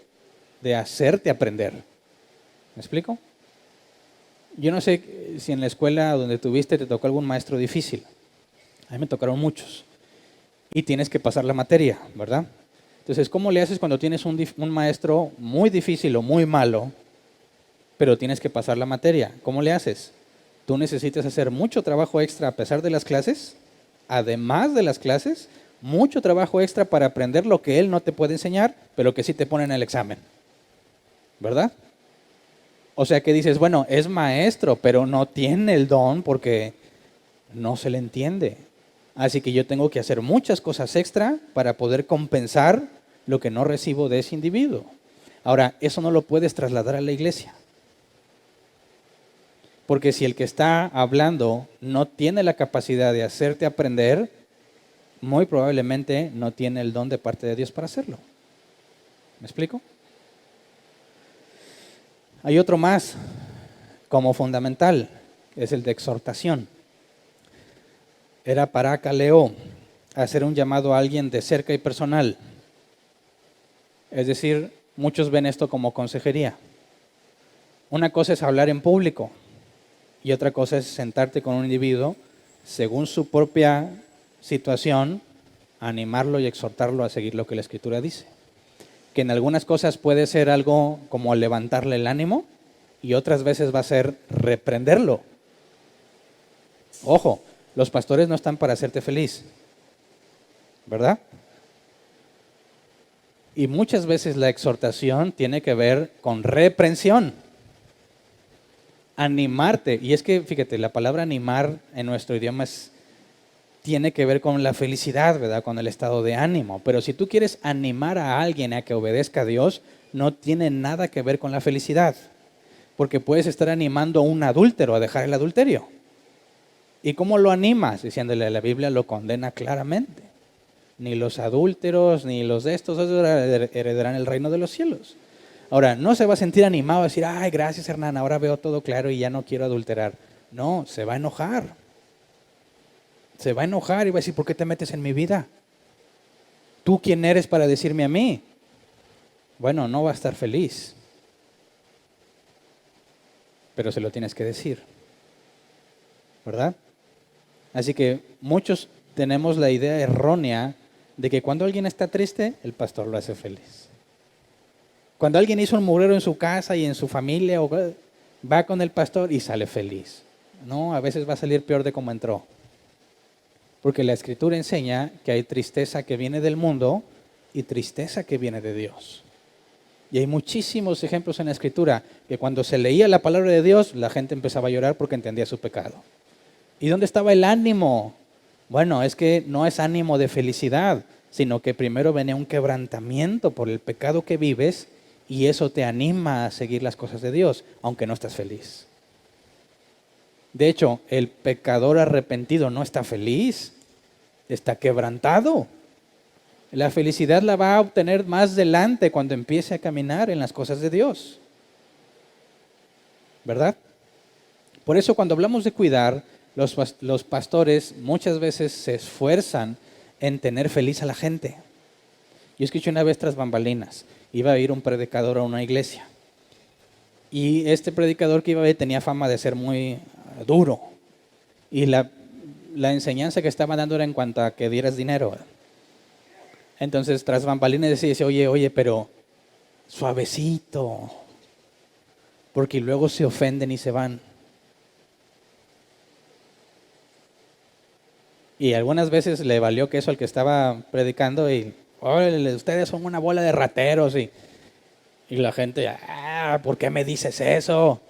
Speaker 1: de hacerte aprender. ¿Me explico? Yo no sé si en la escuela donde tuviste te tocó algún maestro difícil. A mí me tocaron muchos. Y tienes que pasar la materia, ¿verdad? Entonces, ¿cómo le haces cuando tienes un maestro muy difícil o muy malo, pero tienes que pasar la materia? ¿Cómo le haces? Tú necesitas hacer mucho trabajo extra a pesar de las clases, además de las clases, mucho trabajo extra para aprender lo que él no te puede enseñar, pero que sí te pone en el examen, ¿verdad? O sea que dices, bueno, es maestro, pero no tiene el don porque no se le entiende. Así que yo tengo que hacer muchas cosas extra para poder compensar lo que no recibo de ese individuo. Ahora, eso no lo puedes trasladar a la iglesia. Porque si el que está hablando no tiene la capacidad de hacerte aprender, muy probablemente no tiene el don de parte de Dios para hacerlo. ¿Me explico? Hay otro más como fundamental, es el de exhortación. Era parákaleo, hacer un llamado a alguien de cerca y personal. Es decir, muchos ven esto como consejería. Una cosa es hablar en público y otra cosa es sentarte con un individuo según su propia situación, animarlo y exhortarlo a seguir lo que la Escritura dice. Que en algunas cosas puede ser algo como levantarle el ánimo y otras veces va a ser reprenderlo. Ojo, los pastores no están para hacerte feliz, ¿verdad? Y muchas veces la exhortación tiene que ver con reprensión. Animarte. Y es que, fíjate, la palabra animar en nuestro idioma tiene que ver con la felicidad, ¿verdad? Con el estado de ánimo. Pero si tú quieres animar a alguien a que obedezca a Dios, no tiene nada que ver con la felicidad. Porque puedes estar animando a un adúltero a dejar el adulterio. ¿Y cómo lo animas? Diciéndole, la Biblia lo condena claramente. Ni los adúlteros, ni los de estos heredarán el reino de los cielos. Ahora, no se va a sentir animado a decir, ay, gracias Hernán, ahora veo todo claro y ya no quiero adulterar. No, se va a enojar. Se va a enojar y va a decir, ¿por qué te metes en mi vida? ¿Tú quién eres para decirme a mí? Bueno, no va a estar feliz. Pero se lo tienes que decir. ¿Verdad? Así que muchos tenemos la idea errónea de que cuando alguien está triste, el pastor lo hace feliz. Cuando alguien hizo un mugrero en su casa y en su familia, va con el pastor y sale feliz. No, a veces va a salir peor de como entró. Porque la Escritura enseña que hay tristeza que viene del mundo y tristeza que viene de Dios. Y hay muchísimos ejemplos en la Escritura que cuando se leía la palabra de Dios, la gente empezaba a llorar porque entendía su pecado. ¿Y dónde estaba el ánimo? Bueno, es que no es ánimo de felicidad, sino que primero venía un quebrantamiento por el pecado que vives y eso te anima a seguir las cosas de Dios, aunque no estás feliz. De hecho, el pecador arrepentido no está feliz, está quebrantado. La felicidad la va a obtener más adelante cuando empiece a caminar en las cosas de Dios. ¿Verdad? Por eso cuando hablamos de cuidar, los pastores muchas veces se esfuerzan en tener feliz a la gente. Yo escuché una vez tras bambalinas, iba a ir un predicador a una iglesia. Y este predicador que iba a ir tenía fama de ser muy duro. Y la enseñanza que estaba dando era en cuanto a que dieras dinero. Entonces, tras bambalinas decía, oye, pero suavecito, porque luego se ofenden y se van. Y algunas veces le valió que eso al que estaba predicando y, ustedes son una bola de rateros. Y la gente, ¿por qué me dices eso?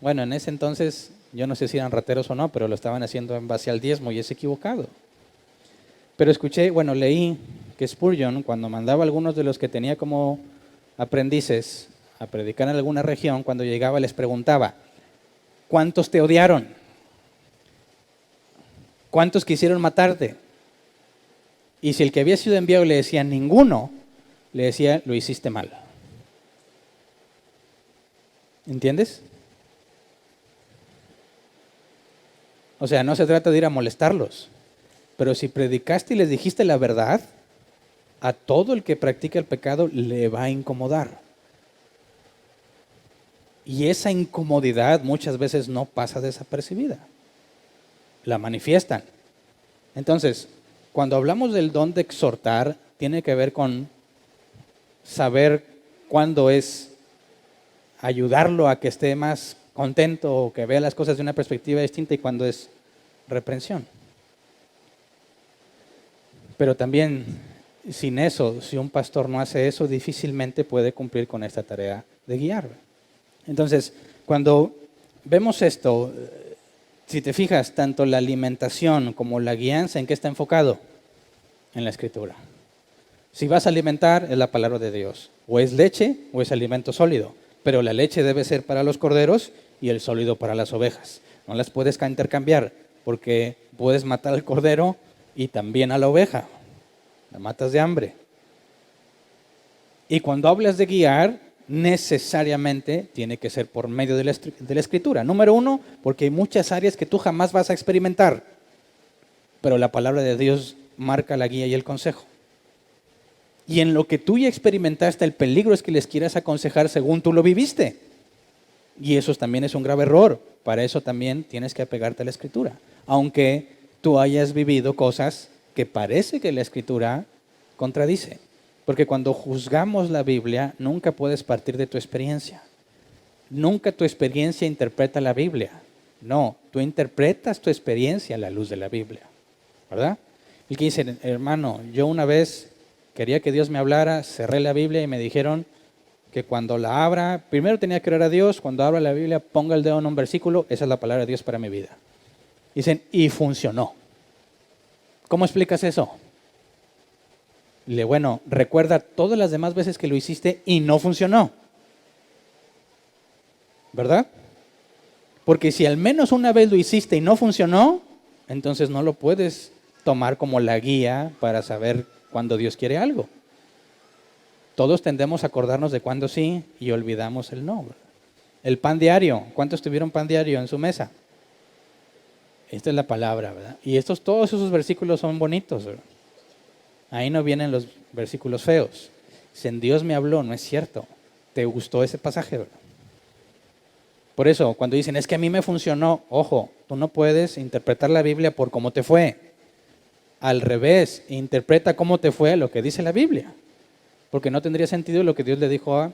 Speaker 1: Bueno, en ese entonces, yo no sé si eran rateros o no, pero lo estaban haciendo en base al diezmo y es equivocado. Pero leí que Spurgeon, cuando mandaba a algunos de los que tenía como aprendices a predicar en alguna región, cuando llegaba les preguntaba, ¿cuántos te odiaron? ¿Cuántos quisieron matarte? Y si el que había sido enviado le decía ninguno, le decía, lo hiciste mal. ¿Entiendes? O sea, no se trata de ir a molestarlos, pero si predicaste y les dijiste la verdad, a todo el que practica el pecado le va a incomodar. Y esa incomodidad muchas veces no pasa desapercibida. La manifiestan. Entonces, cuando hablamos del don de exhortar, tiene que ver con saber cuándo es ayudarlo a que esté más contento o que vea las cosas de una perspectiva distinta y cuándo es reprensión. Pero también, sin eso, si un pastor no hace eso, difícilmente puede cumplir con esta tarea de guiar. Entonces, cuando vemos esto, si te fijas, tanto la alimentación como la guianza, ¿en qué está enfocado? En la Escritura. Si vas a alimentar, es la palabra de Dios. O es leche o es alimento sólido. Pero la leche debe ser para los corderos y el sólido para las ovejas. No las puedes intercambiar porque puedes matar al cordero y también a la oveja. La matas de hambre. Y cuando hablas de guiar, necesariamente tiene que ser por medio de la Escritura. Número uno, porque hay muchas áreas que tú jamás vas a experimentar, pero la palabra de Dios marca la guía y el consejo. Y en lo que tú ya experimentaste, el peligro es que les quieras aconsejar según tú lo viviste. Y eso también es un grave error. Para eso también tienes que apegarte a la Escritura. Aunque tú hayas vivido cosas que parece que la Escritura contradice. Porque cuando juzgamos la Biblia, nunca puedes partir de tu experiencia. Nunca tu experiencia interpreta la Biblia. No, tú interpretas tu experiencia a la luz de la Biblia. ¿Verdad? El que dice, hermano, yo una vez quería que Dios me hablara, cerré la Biblia y me dijeron que cuando la abra, primero tenía que orar a Dios, cuando abra la Biblia ponga el dedo en un versículo, esa es la palabra de Dios para mi vida. Dicen, y funcionó. ¿Cómo explicas eso? Bueno, recuerda todas las demás veces que lo hiciste y no funcionó. ¿Verdad? Porque si al menos una vez lo hiciste y no funcionó, entonces no lo puedes tomar como la guía para saber cuándo Dios quiere algo. Todos tendemos a acordarnos de cuándo sí y olvidamos el no. El pan diario. ¿Cuántos tuvieron pan diario en su mesa? Esta es la palabra, ¿verdad? Y todos esos versículos son bonitos, ¿verdad? Ahí no vienen los versículos feos. Dicen, Dios me habló, no es cierto. ¿Te gustó ese pasaje, verdad? Por eso, cuando dicen, es que a mí me funcionó, ojo, tú no puedes interpretar la Biblia por cómo te fue. Al revés, interpreta cómo te fue lo que dice la Biblia. Porque no tendría sentido lo que Dios le dijo a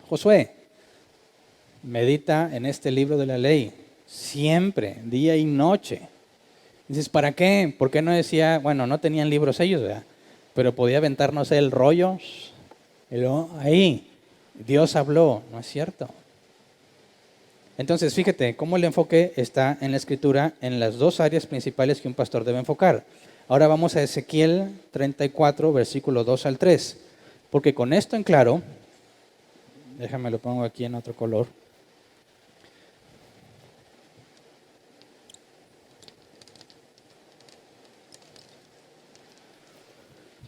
Speaker 1: Josué. Medita en este libro de la ley, siempre, día y noche. Dices, ¿para qué? ¿Por qué no decía, bueno, no tenían libros ellos, ¿verdad? Pero podía aventarnos el rollo, y luego ahí, Dios habló, ¿no es cierto? Entonces, fíjate cómo el enfoque está en la Escritura en las dos áreas principales que un pastor debe enfocar. Ahora vamos a Ezequiel 34, versículo 2 al 3. Porque con esto en claro, déjame lo pongo aquí en otro color.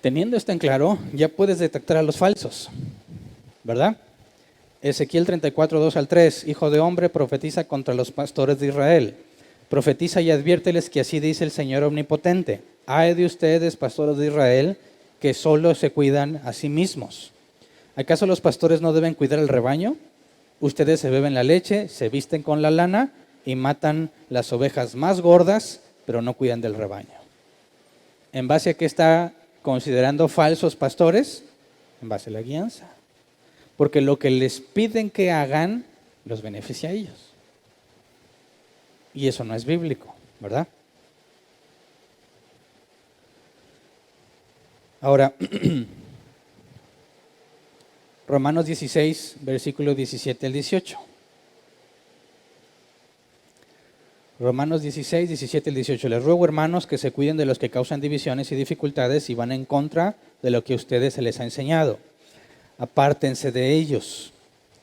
Speaker 1: Teniendo esto en claro, ya puedes detectar a los falsos, ¿verdad? Ezequiel 34, 2 al 3. Hijo de hombre, profetiza contra los pastores de Israel. Profetiza y adviérteles que así dice el Señor Omnipotente. Ay de ustedes, pastores de Israel, que solo se cuidan a sí mismos. ¿Acaso los pastores no deben cuidar el rebaño? Ustedes se beben la leche, se visten con la lana y matan las ovejas más gordas, pero no cuidan del rebaño. ¿En base a qué está considerando falsos pastores? En base a la guianza. Porque lo que les piden que hagan los beneficia a ellos. Y eso no es bíblico, ¿verdad? Ahora, Romanos 16, versículo 17 al 18. Romanos 16, 17 al 18. Les ruego, hermanos, que se cuiden de los que causan divisiones y dificultades y van en contra de lo que a ustedes se les ha enseñado. Apártense de ellos.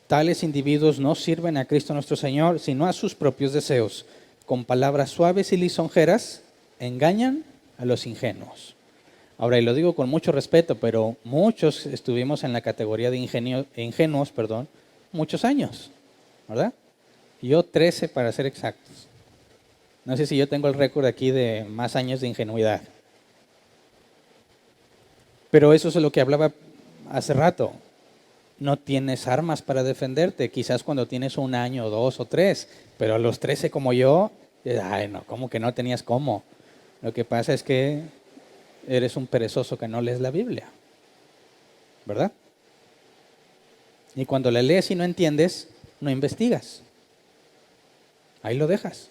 Speaker 1: Tales individuos no sirven a Cristo nuestro Señor, sino a sus propios deseos. Con palabras suaves y lisonjeras, engañan a los ingenuos. Ahora, y lo digo con mucho respeto, pero muchos estuvimos en la categoría de ingenuos, muchos años, ¿verdad? Yo 13 para ser exactos. No sé si yo tengo el récord aquí de más años de ingenuidad. Pero eso es lo que hablaba hace rato. No tienes armas para defenderte, quizás cuando tienes 1 año, 2 o 3, pero a los 13 como yo, ay no, ¿cómo que no tenías cómo? Lo que pasa es que eres un perezoso que no lees la Biblia, ¿verdad? Y cuando la lees y no entiendes, no investigas. Ahí lo dejas.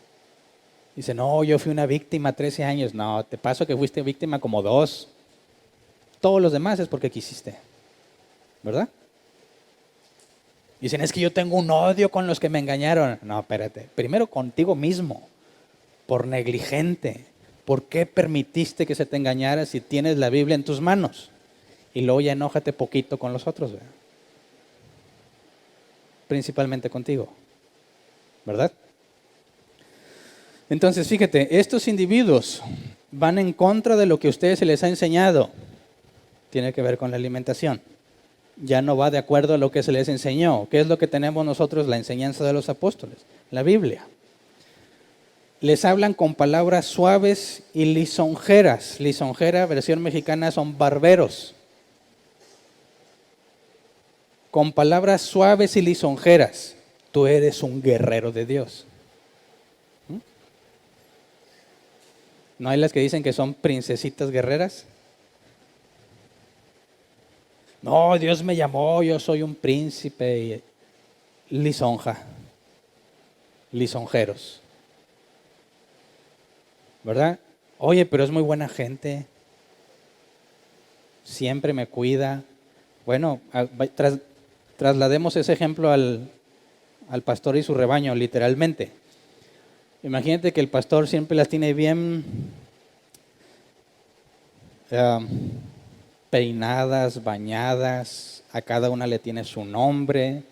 Speaker 1: Dice, no, yo fui una víctima 13 años. No, te paso que fuiste víctima como 2. Todos los demás es porque quisiste, ¿verdad? Dicen, es que yo tengo un odio con los que me engañaron. No, espérate. Primero contigo mismo, por negligente. ¿Por qué permitiste que se te engañara si tienes la Biblia en tus manos? Y luego ya enójate poquito con los otros, ¿verdad? Principalmente contigo, ¿verdad? Entonces, fíjate, estos individuos van en contra de lo que a ustedes se les ha enseñado. Tiene que ver con la alimentación. Ya no va de acuerdo a lo que se les enseñó. ¿Qué es lo que tenemos nosotros? La enseñanza de los apóstoles, la Biblia. Les hablan con palabras suaves y lisonjeras. Lisonjera, versión mexicana, son barberos. Con palabras suaves y lisonjeras. Tú eres un guerrero de Dios. ¿No hay las que dicen que son princesitas guerreras? No, Dios me llamó, yo soy un príncipe. Lisonja. Lisonjeros. ¿Verdad? Oye, pero es muy buena gente. Siempre me cuida. Bueno, traslademos ese ejemplo al pastor y su rebaño, literalmente. Imagínate que el pastor siempre las tiene bien peinadas, bañadas, a cada una le tiene su nombre,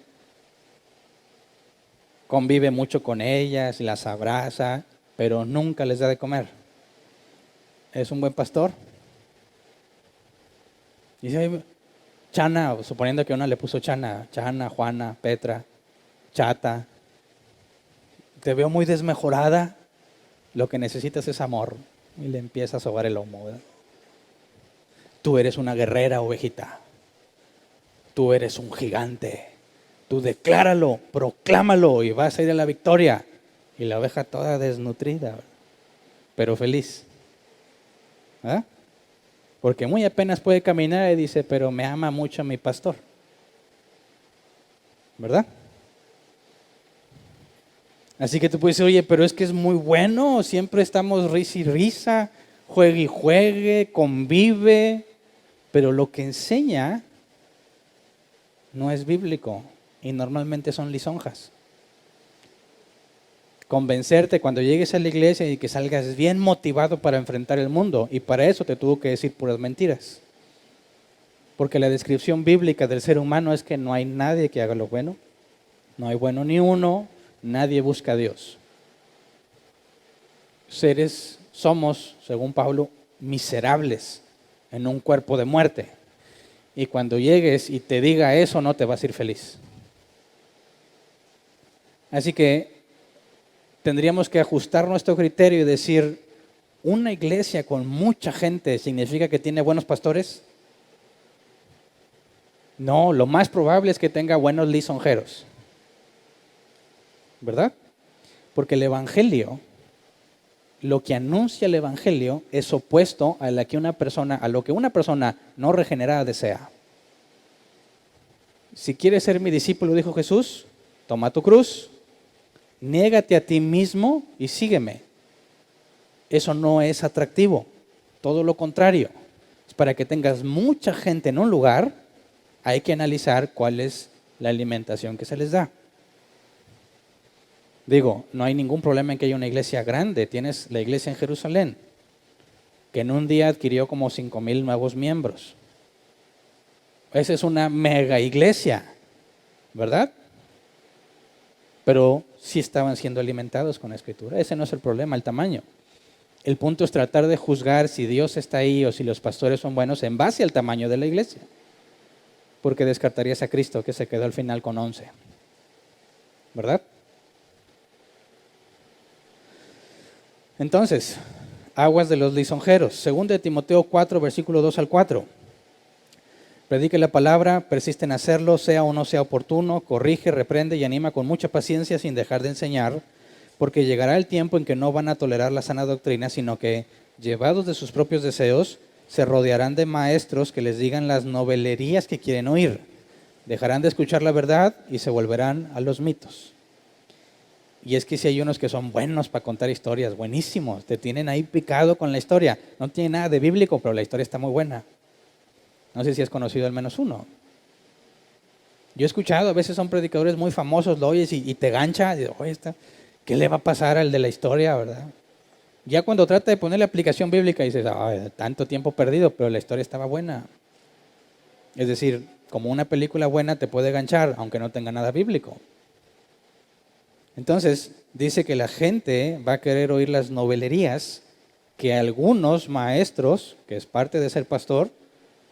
Speaker 1: convive mucho con ellas y las abraza, pero nunca les da de comer. ¿Es un buen pastor? Dice, Chana, suponiendo que una le puso Chana, Juana, Petra, Chata, te veo muy desmejorada, lo que necesitas es amor. Y le empieza a sobar el lomo, ¿verdad? Tú eres una guerrera, ovejita. Tú eres un gigante. Tú decláralo, proclámalo y vas a ir a la victoria. Y la oveja toda desnutrida, ¿verdad? Pero feliz. ¿Ah? Porque muy apenas puede caminar y dice, pero me ama mucho mi pastor. ¿Verdad? Así que tú puedes decir, oye, pero es que es muy bueno, siempre estamos risa y risa, juegue y juegue, convive, pero lo que enseña no es bíblico y normalmente son lisonjas. Convencerte cuando llegues a la iglesia y que salgas bien motivado para enfrentar el mundo, y para eso te tuvo que decir puras mentiras. Porque la descripción bíblica del ser humano es que no hay nadie que haga lo bueno, no hay bueno ni uno, nadie busca a Dios. Somos, según Pablo, miserables en un cuerpo de muerte. Y cuando llegues y te diga eso, no te vas a ir feliz. Así que tendríamos que ajustar nuestro criterio y decir, ¿una iglesia con mucha gente significa que tiene buenos pastores? No, lo más probable es que tenga buenos lisonjeros. ¿Verdad? Porque el evangelio, lo que anuncia el evangelio es opuesto a lo que una persona no regenerada desea. Si quieres ser mi discípulo, dijo Jesús, toma tu cruz, niégate a ti mismo y sígueme. Eso no es atractivo, todo lo contrario. Para que tengas mucha gente en un lugar, hay que analizar cuál es la alimentación que se les da. Digo, no hay ningún problema en que haya una iglesia grande. Tienes la iglesia en Jerusalén, que en un día adquirió como 5,000 nuevos miembros. Esa es una mega iglesia, ¿verdad? Pero sí estaban siendo alimentados con la Escritura. Ese no es el problema, el tamaño. El punto es tratar de juzgar si Dios está ahí o si los pastores son buenos en base al tamaño de la iglesia. Porque descartarías a Cristo, que se quedó al final con 11. ¿Verdad? Entonces, aguas de los lisonjeros. Segundo de Timoteo 4, versículo 2 al 4. Predique la palabra, persiste en hacerlo, sea o no sea oportuno, corrige, reprende y anima con mucha paciencia sin dejar de enseñar, porque llegará el tiempo en que no van a tolerar la sana doctrina, sino que, llevados de sus propios deseos, se rodearán de maestros que les digan las novelerías que quieren oír. Dejarán de escuchar la verdad y se volverán a los mitos. Y es que si hay unos que son buenos para contar historias, buenísimos, te tienen ahí picado con la historia. No tiene nada de bíblico, pero la historia está muy buena. No sé si has conocido al menos uno. Yo he escuchado, a veces son predicadores muy famosos, lo oyes y te gancha, y digo, oye, ¿qué le va a pasar al de la historia, verdad? Ya cuando trata de poner la aplicación bíblica dices, tanto tiempo perdido, pero la historia estaba buena. Es decir, como una película buena te puede ganchar, aunque no tenga nada bíblico. Entonces, dice que la gente va a querer oír las novelerías que algunos maestros, que es parte de ser pastor,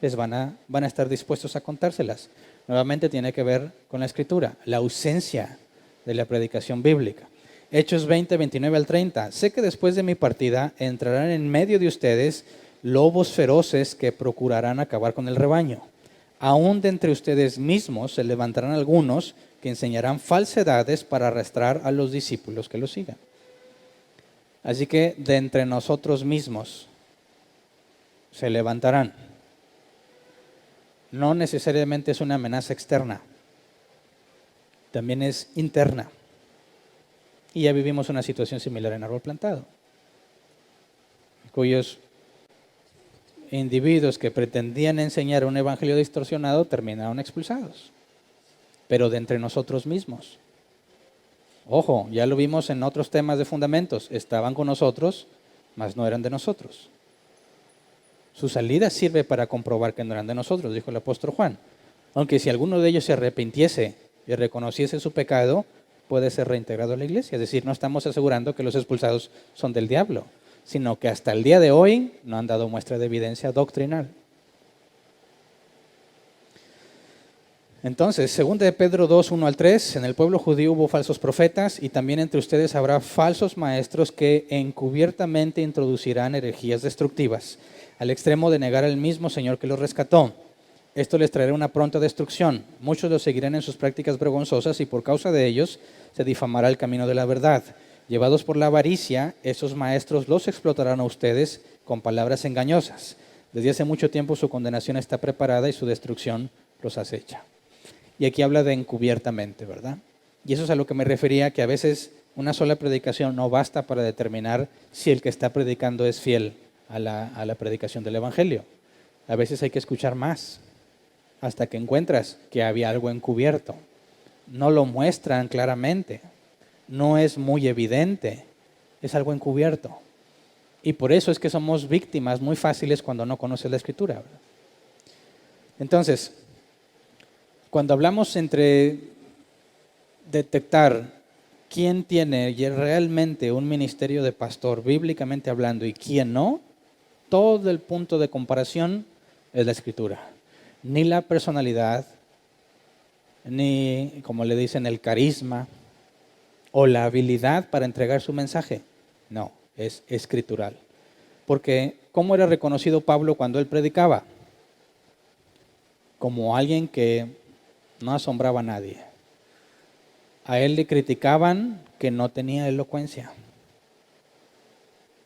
Speaker 1: les van a estar dispuestos a contárselas. Nuevamente tiene que ver con la Escritura, la ausencia de la predicación bíblica. Hechos 20, 29 al 30. Sé que después de mi partida entrarán en medio de ustedes lobos feroces que procurarán acabar con el rebaño. Aún de entre ustedes mismos se levantarán algunos que enseñarán falsedades para arrastrar a los discípulos que los sigan. Así que de entre nosotros mismos se levantarán. No necesariamente es una amenaza externa, también es interna. Y ya vivimos una situación similar en Árbol Plantado, cuyos individuos que pretendían enseñar un evangelio distorsionado terminaron expulsados, pero de entre nosotros mismos. Ojo, ya lo vimos en otros temas de fundamentos, estaban con nosotros, mas no eran de nosotros. Su salida sirve para comprobar que no eran de nosotros, dijo el apóstol Juan. Aunque si alguno de ellos se arrepintiese y reconociese su pecado, puede ser reintegrado a la iglesia. Es decir, no estamos asegurando que los expulsados son del diablo, sino que hasta el día de hoy no han dado muestra de evidencia doctrinal. Entonces, 2 de Pedro 2, 1 al 3, en el pueblo judío hubo falsos profetas y también entre ustedes habrá falsos maestros que encubiertamente introducirán herejías destructivas, al extremo de negar al mismo Señor que los rescató. Esto les traerá una pronta destrucción. Muchos los seguirán en sus prácticas vergonzosas y por causa de ellos se difamará el camino de la verdad. Llevados por la avaricia, esos maestros los explotarán a ustedes con palabras engañosas. Desde hace mucho tiempo su condenación está preparada y su destrucción los acecha. Y aquí habla de encubiertamente, ¿verdad? Y eso es a lo que me refería, que a veces una sola predicación no basta para determinar si el que está predicando es fiel a la predicación del Evangelio. A veces hay que escuchar más hasta que encuentras que había algo encubierto. No lo muestran claramente, no es muy evidente, es algo encubierto. Y por eso es que somos víctimas muy fáciles cuando no conoces la Escritura, ¿verdad? Entonces, cuando hablamos entre detectar quién tiene realmente un ministerio de pastor, bíblicamente hablando, y quién no, todo el punto de comparación es la Escritura. Ni la personalidad, ni, como le dicen, el carisma o la habilidad para entregar su mensaje. No, es escritural. Porque, ¿cómo era reconocido Pablo cuando él predicaba? Como alguien que no asombraba a nadie. A él le criticaban que no tenía elocuencia.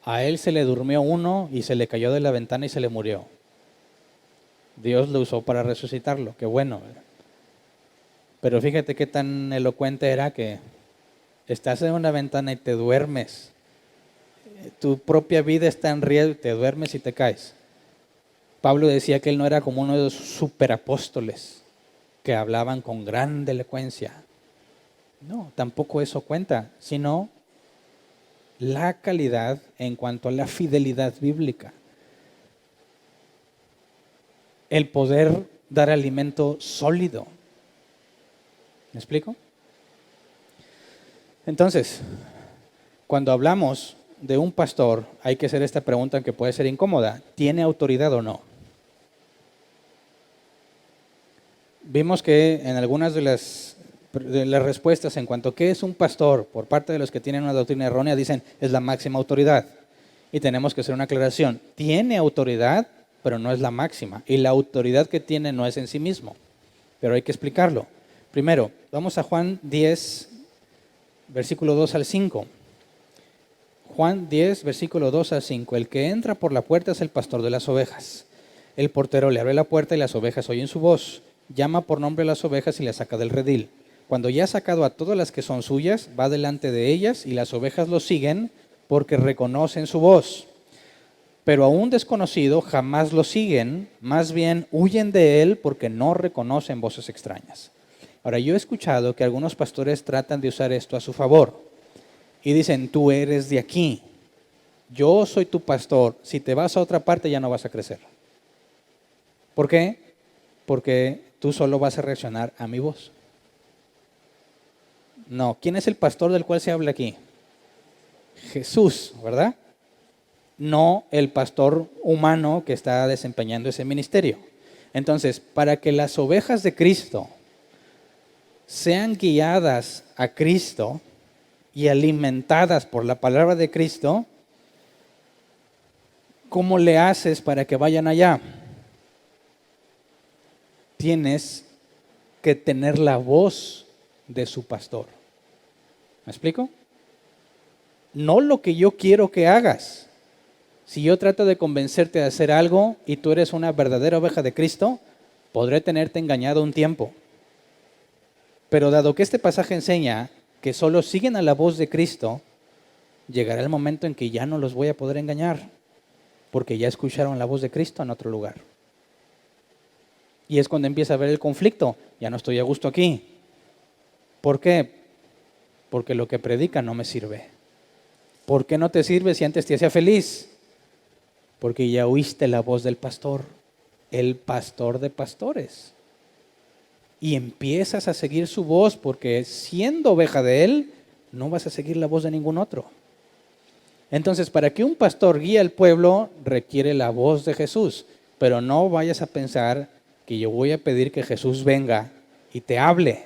Speaker 1: A él se le durmió uno y se le cayó de la ventana y se le murió. Dios lo usó para resucitarlo, qué bueno. Pero fíjate qué tan elocuente era que estás en una ventana y te duermes. Tu propia vida está en riesgo, te duermes y te caes. Pablo decía que él no era como uno de los superapóstoles que hablaban con gran elocuencia. No, tampoco eso cuenta, sino la calidad en cuanto a la fidelidad bíblica. El poder dar alimento sólido. ¿Me explico? Entonces, cuando hablamos de un pastor, hay que hacer esta pregunta que puede ser incómoda. ¿Tiene autoridad o no? Vimos que en algunas de las respuestas en cuanto a qué es un pastor, por parte de los que tienen una doctrina errónea, dicen es la máxima autoridad. Y tenemos que hacer una aclaración. Tiene autoridad, pero no es la máxima. Y la autoridad que tiene no es en sí mismo. Pero hay que explicarlo. Primero, vamos a Juan 10, versículo 2 al 5. Juan 10, versículo 2 al 5. El que entra por la puerta es el pastor de las ovejas. El portero le abre la puerta y las ovejas oyen su voz. Llama por nombre a las ovejas y las saca del redil. Cuando ya ha sacado a todas las que son suyas, va delante de ellas y las ovejas lo siguen porque reconocen su voz. Pero a un desconocido jamás lo siguen, más bien huyen de él porque no reconocen voces extrañas. Ahora, yo he escuchado que algunos pastores tratan de usar esto a su favor y dicen, tú eres de aquí, yo soy tu pastor, si te vas a otra parte ya no vas a crecer. ¿Por qué? Porque tú solo vas a reaccionar a mi voz. No, ¿quién es el pastor del cual se habla aquí? Jesús, ¿verdad? No el pastor humano que está desempeñando ese ministerio. Entonces, para que las ovejas de Cristo sean guiadas a Cristo y alimentadas por la palabra de Cristo, ¿cómo le haces para que vayan allá? Tienes que tener la voz de su pastor. ¿Me explico? No lo que yo quiero que hagas. Si yo trato de convencerte de hacer algo y tú eres una verdadera oveja de Cristo, podré tenerte engañado un tiempo. Pero dado que este pasaje enseña que solo siguen a la voz de Cristo, llegará el momento en que ya no los voy a poder engañar, porque ya escucharon la voz de Cristo en otro lugar. Y es cuando empieza a haber el conflicto. Ya no estoy a gusto aquí. ¿Por qué? Porque lo que predica no me sirve. ¿Por qué no te sirve si antes te hacía feliz? Porque ya oíste la voz del pastor, el pastor de pastores. Y empiezas a seguir su voz porque siendo oveja de él, no vas a seguir la voz de ningún otro. Entonces, para que un pastor guíe al pueblo, requiere la voz de Jesús. Pero no vayas a pensar que yo voy a pedir que Jesús venga y te hable.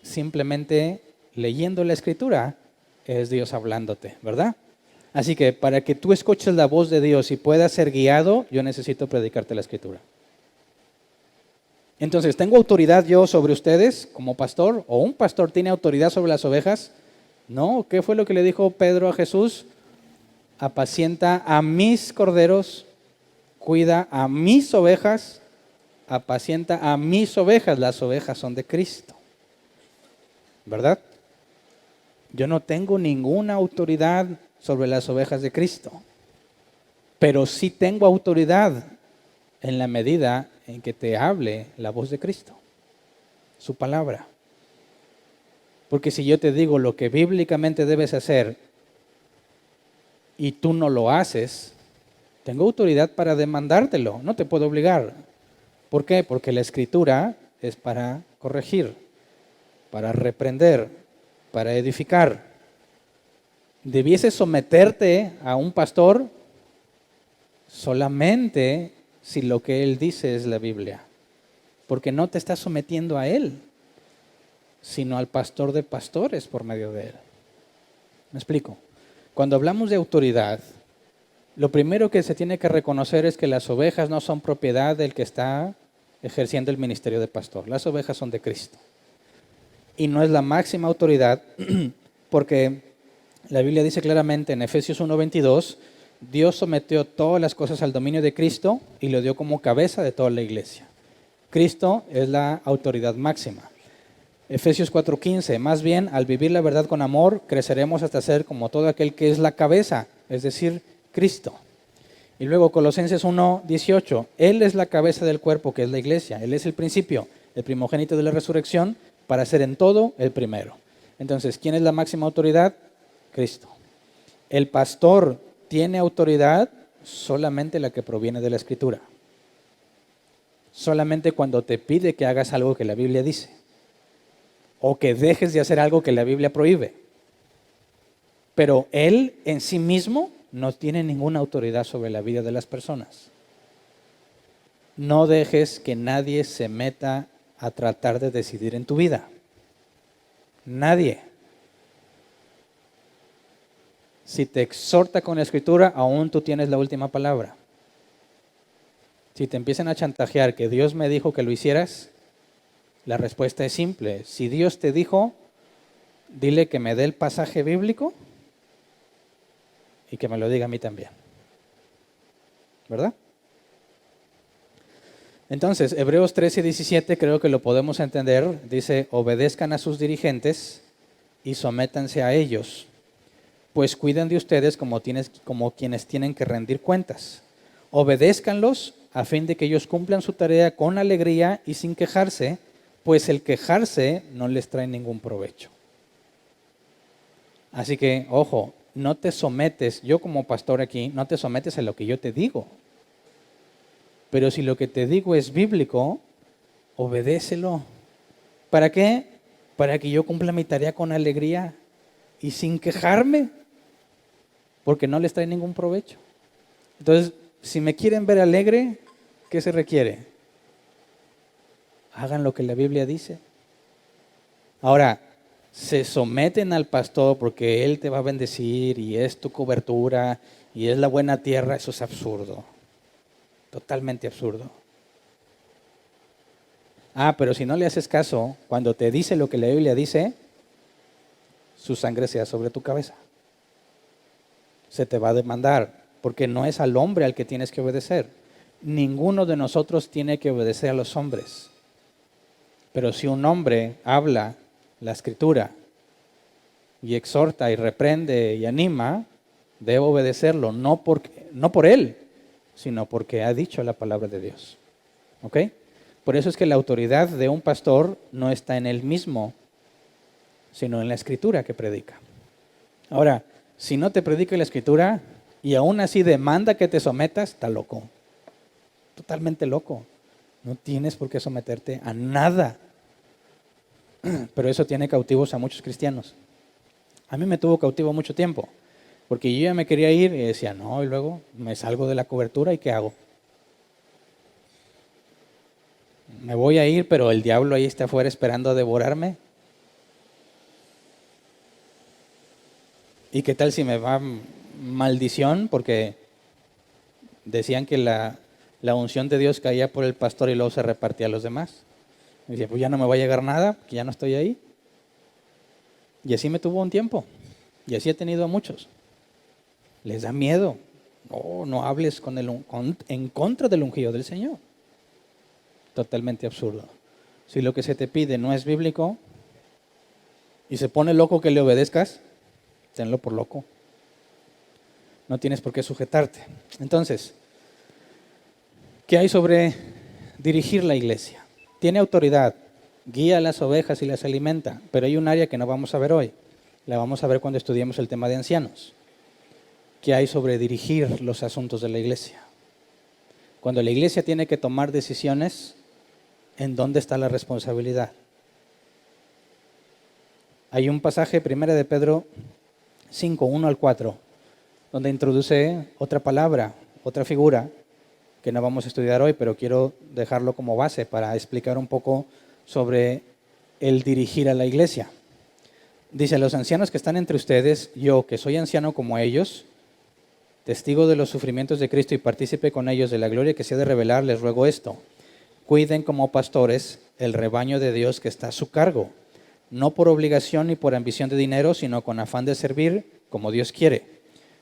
Speaker 1: Simplemente leyendo la Escritura es Dios hablándote, ¿verdad? Así que para que tú escuches la voz de Dios y puedas ser guiado, yo necesito predicarte la Escritura. Entonces, ¿tengo autoridad yo sobre ustedes como pastor? ¿O un pastor tiene autoridad sobre las ovejas? No, ¿qué fue lo que le dijo Pedro a Jesús? apacienta a mis corderos, cuida a mis ovejas, apacienta a mis ovejas. Las ovejas son de Cristo, ¿verdad? Yo no tengo ninguna autoridad sobre las ovejas de Cristo, pero sí tengo autoridad en la medida en que te hable la voz de Cristo, su palabra. Porque si yo te digo lo que bíblicamente debes hacer y tú no lo haces, tengo autoridad para demandártelo, no te puedo obligar. ¿Por qué? Porque la Escritura es para corregir, para reprender, para edificar. ¿Debieses someterte a un pastor? Solamente si lo que él dice es la Biblia, porque no te estás sometiendo a él, sino al pastor de pastores por medio de él. ¿Me explico? Cuando hablamos de autoridad, lo primero que se tiene que reconocer es que las ovejas no son propiedad del que está ejerciendo el ministerio de pastor. Las ovejas son de Cristo. Y no es la máxima autoridad, porque la Biblia dice claramente en Efesios 1:22, Dios sometió todas las cosas al dominio de Cristo y lo dio como cabeza de toda la iglesia. Cristo es la autoridad máxima. Efesios 4:15, más bien, al vivir la verdad con amor, creceremos hasta ser como todo aquel que es la cabeza, es decir, Cristo. Y luego Colosenses 1:18, Él es la cabeza del cuerpo, que es la iglesia. Él es el principio, el primogénito de la resurrección, para ser en todo el primero. Entonces, ¿quién es la máxima autoridad? Cristo. El pastor tiene autoridad solamente la que proviene de la Escritura. Solamente cuando te pide que hagas algo que la Biblia dice, o que dejes de hacer algo que la Biblia prohíbe. Pero él en sí mismo no tiene ninguna autoridad sobre la vida de las personas. No dejes que nadie se meta a tratar de decidir en tu vida. Nadie. Si te exhorta con la Escritura, aún tú tienes la última palabra. Si te empiezan a chantajear que Dios me dijo que lo hicieras, la respuesta es simple. Si Dios te dijo, dile que me dé el pasaje bíblico y que me lo diga a mí también. ¿Verdad? Entonces, Hebreos 13:17 creo que lo podemos entender. Dice, obedezcan a sus dirigentes y sométanse a ellos, pues cuiden de ustedes como quienes tienen que rendir cuentas. Obedézcanlos a fin de que ellos cumplan su tarea con alegría y sin quejarse, pues el quejarse no les trae ningún provecho. Así que, ojo, no te sometes, yo como pastor aquí, no te sometes a lo que yo te digo. Pero si lo que te digo es bíblico, obedécelo. ¿Para qué? Para que yo cumpla mi tarea con alegría y sin quejarme, porque no les trae ningún provecho. Entonces, si me quieren ver alegre, ¿qué se requiere? Hagan lo que la Biblia dice. Ahora, se someten al pastor porque él te va a bendecir y es tu cobertura y es la buena tierra, eso es absurdo. Totalmente absurdo. Pero si no le haces caso, cuando te dice lo que la Biblia dice, su sangre sea sobre tu cabeza. Se te va a demandar, porque no es al hombre al que tienes que obedecer. Ninguno de nosotros tiene que obedecer a los hombres. Pero si un hombre habla la Escritura y exhorta y reprende y anima, debo obedecerlo, no por él, sino porque ha dicho la palabra de Dios. ¿Ok? Por eso es que la autoridad de un pastor no está en él mismo, sino en la Escritura que predica. Ahora, si no te predica la Escritura y aún así demanda que te sometas, está loco. Totalmente loco. No tienes por qué someterte a nada. Pero eso tiene cautivos a muchos cristianos. A mí me tuvo cautivo mucho tiempo, porque yo ya me quería ir y decía, no, y luego me salgo de la cobertura y ¿qué hago? Me voy a ir, pero el diablo ahí está afuera esperando a devorarme. ¿Y qué tal si me va maldición? Porque decían que la unción de Dios caía por el pastor y luego se repartía a los demás. Y decía, pues ya no me va a llegar nada, que ya no estoy ahí. Y así me tuvo un tiempo. Y así he tenido a muchos. Les da miedo. No, no hables en contra del ungido del Señor. Totalmente absurdo. Si lo que se te pide no es bíblico y se pone loco que le obedezcas, tenlo por loco. No tienes por qué sujetarte. Entonces, ¿qué hay sobre dirigir la iglesia? Tiene autoridad, guía a las ovejas y las alimenta, pero hay un área que no vamos a ver hoy. La vamos a ver cuando estudiemos el tema de ancianos. ¿Qué hay sobre dirigir los asuntos de la iglesia? Cuando la iglesia tiene que tomar decisiones, ¿en dónde está la responsabilidad? Hay un pasaje, 1 de Pedro 5, 1 al 4, donde introduce otra palabra, otra figura, que no vamos a estudiar hoy, pero quiero dejarlo como base para explicar un poco sobre el dirigir a la iglesia. Dice: los ancianos que están entre ustedes, yo que soy anciano como ellos, testigo de los sufrimientos de Cristo y partícipe con ellos de la gloria que se ha de revelar, les ruego esto: cuiden como pastores el rebaño de Dios que está a su cargo, no por obligación ni por ambición de dinero, sino con afán de servir como Dios quiere.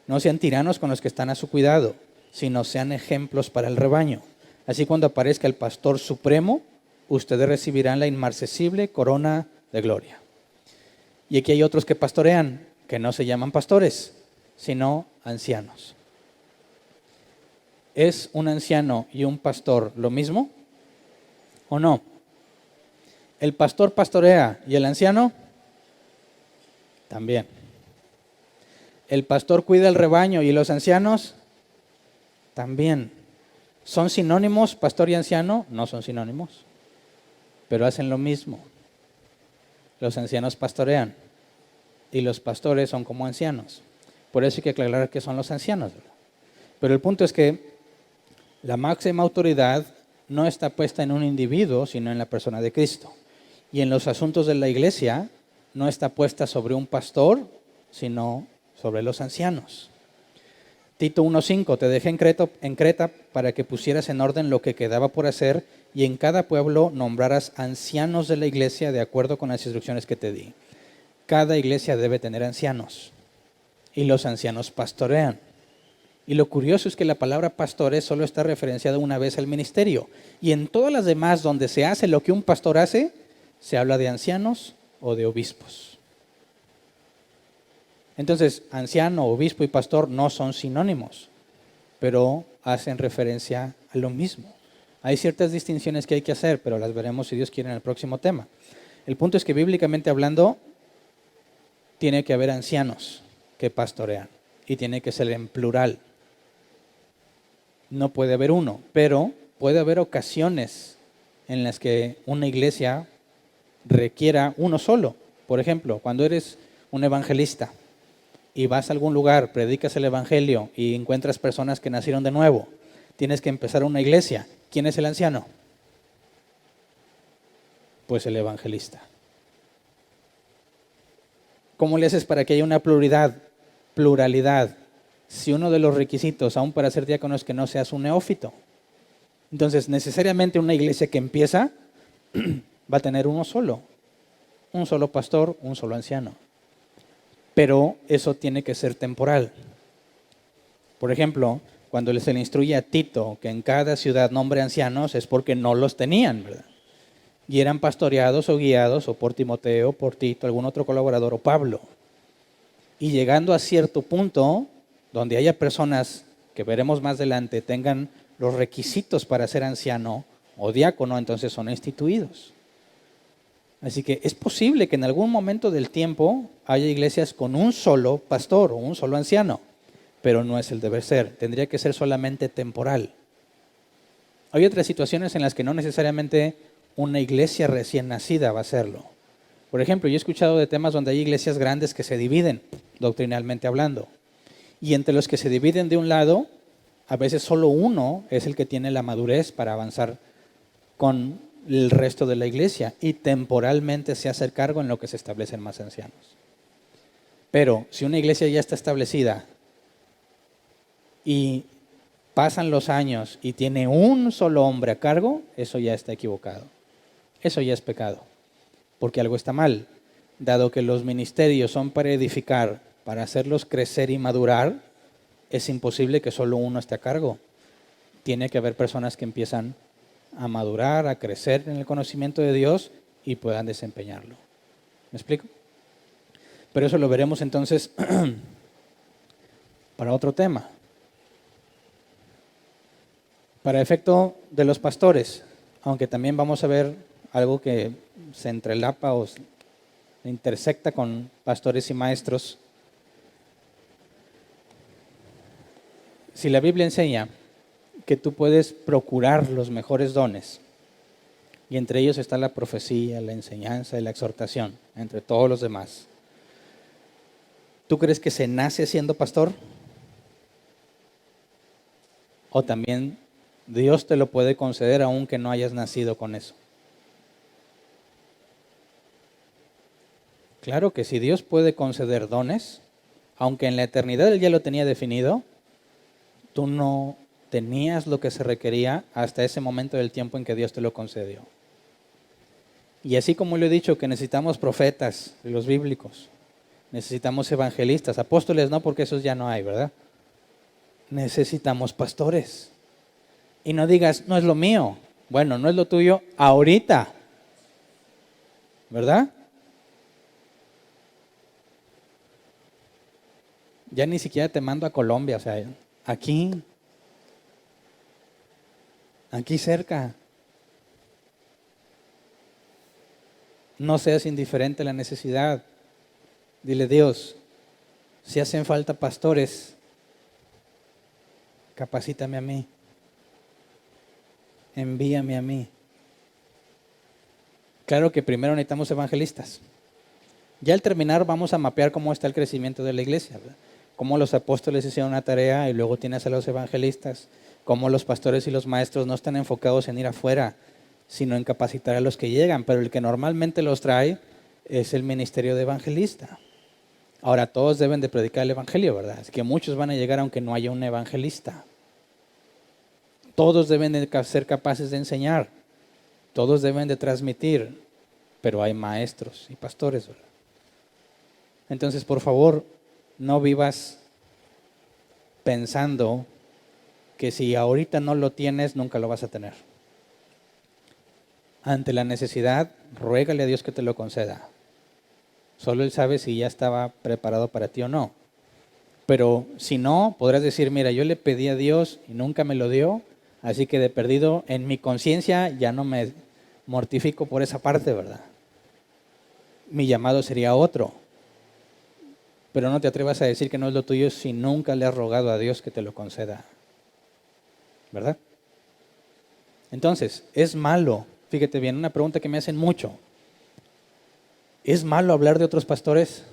Speaker 1: No sean tiranos con los que están a su cuidado, sino sean ejemplos para el rebaño. Así, cuando aparezca el pastor supremo, ustedes recibirán la inmarcesible corona de gloria. Y aquí hay otros que pastorean, que no se llaman pastores, sino ancianos. ¿Es un anciano y un pastor lo mismo o no? ¿El pastor pastorea y el anciano? También. ¿El pastor cuida el rebaño y los ancianos? También. ¿Son sinónimos pastor y anciano? No son sinónimos, pero hacen lo mismo. Los ancianos pastorean y los pastores son como ancianos. Por eso hay que aclarar que son los ancianos, ¿verdad? Pero el punto es que la máxima autoridad no está puesta en un individuo, sino en la persona de Cristo. Y en los asuntos de la iglesia no está puesta sobre un pastor, sino sobre los ancianos. Tito 1:5, te dejé en Creta para que pusieras en orden lo que quedaba por hacer y en cada pueblo nombraras ancianos de la iglesia de acuerdo con las instrucciones que te di. Cada iglesia debe tener ancianos y los ancianos pastorean. Y lo curioso es que la palabra pastores solo está referenciada una vez al ministerio. Y en todas las demás donde se hace lo que un pastor hace, se habla de ancianos o de obispos. Entonces, anciano, obispo y pastor no son sinónimos, pero hacen referencia a lo mismo. Hay ciertas distinciones que hay que hacer, pero las veremos si Dios quiere en el próximo tema. El punto es que bíblicamente hablando, tiene que haber ancianos que pastorean y tiene que ser en plural. No puede haber uno, pero puede haber ocasiones en las que una iglesia requiera uno solo. Por ejemplo, cuando eres un evangelista y vas a algún lugar, predicas el evangelio y encuentras personas que nacieron de nuevo, tienes que empezar una iglesia. ¿Quién es el anciano? Pues el evangelista. ¿Cómo le haces para que haya una pluralidad? Si uno de los requisitos, aún para ser diácono, es que no seas un neófito. Entonces, necesariamente una iglesia que empieza va a tener uno solo. Un solo pastor, un solo anciano. Pero eso tiene que ser temporal. Por ejemplo, cuando se le instruye a Tito que en cada ciudad nombre ancianos, es porque no los tenían, ¿verdad? Y eran pastoreados o guiados o por Timoteo, por Tito, algún otro colaborador o Pablo. Y llegando a cierto punto, donde haya personas que veremos más adelante, tengan los requisitos para ser anciano o diácono, entonces son instituidos. Así que es posible que en algún momento del tiempo haya iglesias con un solo pastor o un solo anciano, pero no es el deber ser, tendría que ser solamente temporal. Hay otras situaciones en las que no necesariamente una iglesia recién nacida va a hacerlo. Por ejemplo, yo he escuchado de temas donde hay iglesias grandes que se dividen, doctrinalmente hablando. Y entre los que se dividen de un lado, a veces solo uno es el que tiene la madurez para avanzar con el resto de la iglesia y temporalmente se hace cargo en lo que se establecen más ancianos. Pero si una iglesia ya está establecida y pasan los años y tiene un solo hombre a cargo, eso ya está equivocado. Eso ya es pecado, porque algo está mal. Dado que los ministerios son para edificar, para hacerlos crecer y madurar, es imposible que solo uno esté a cargo. Tiene que haber personas que empiezan a madurar, a crecer en el conocimiento de Dios y puedan desempeñarlo. ¿Me explico? Pero eso lo veremos entonces para otro tema. Para efecto de los pastores, aunque también vamos a ver algo que se entrelapa o se intersecta con pastores y maestros. Si la Biblia enseña que tú puedes procurar los mejores dones, y entre ellos está la profecía, la enseñanza y la exhortación, entre todos los demás, ¿tú crees que se nace siendo pastor? ¿O también Dios te lo puede conceder aunque no hayas nacido con eso? Claro que si Dios puede conceder dones, aunque en la eternidad Él ya lo tenía definido, tú no tenías lo que se requería hasta ese momento del tiempo en que Dios te lo concedió. Y así como le he dicho que necesitamos profetas, los bíblicos, necesitamos evangelistas, apóstoles no, porque esos ya no hay, ¿verdad? Necesitamos pastores. Y no digas, no es lo mío. Bueno, no es lo tuyo ahorita, ¿verdad? Ya ni siquiera te mando a Colombia, o sea, aquí cerca. No seas indiferente a la necesidad. Dile, Dios, si hacen falta pastores, capacítame a mí. Envíame a mí. Claro que primero necesitamos evangelistas. Ya al terminar vamos a mapear cómo está el crecimiento de la iglesia, ¿verdad? Cómo los apóstoles hicieron una tarea y luego tienes a los evangelistas. Cómo los pastores y los maestros no están enfocados en ir afuera, sino en capacitar a los que llegan. Pero el que normalmente los trae es el ministerio de evangelista. Ahora, todos deben de predicar el evangelio, ¿verdad? Es que muchos van a llegar aunque no haya un evangelista. Todos deben de ser capaces de enseñar. Todos deben de transmitir. Pero hay maestros y pastores, ¿verdad? Entonces, por favor, no vivas pensando que si ahorita no lo tienes, nunca lo vas a tener. Ante la necesidad, ruégale a Dios que te lo conceda. Solo Él sabe si ya estaba preparado para ti o no. Pero si no, podrás decir, mira, yo le pedí a Dios y nunca me lo dio, así que de perdido en mi conciencia ya no me mortifico por esa parte, ¿verdad? Mi llamado sería otro. Pero no te atrevas a decir que no es lo tuyo si nunca le has rogado a Dios que te lo conceda. ¿Verdad? Entonces, es malo, fíjate bien, una pregunta que me hacen mucho. ¿Es malo hablar de otros pastores?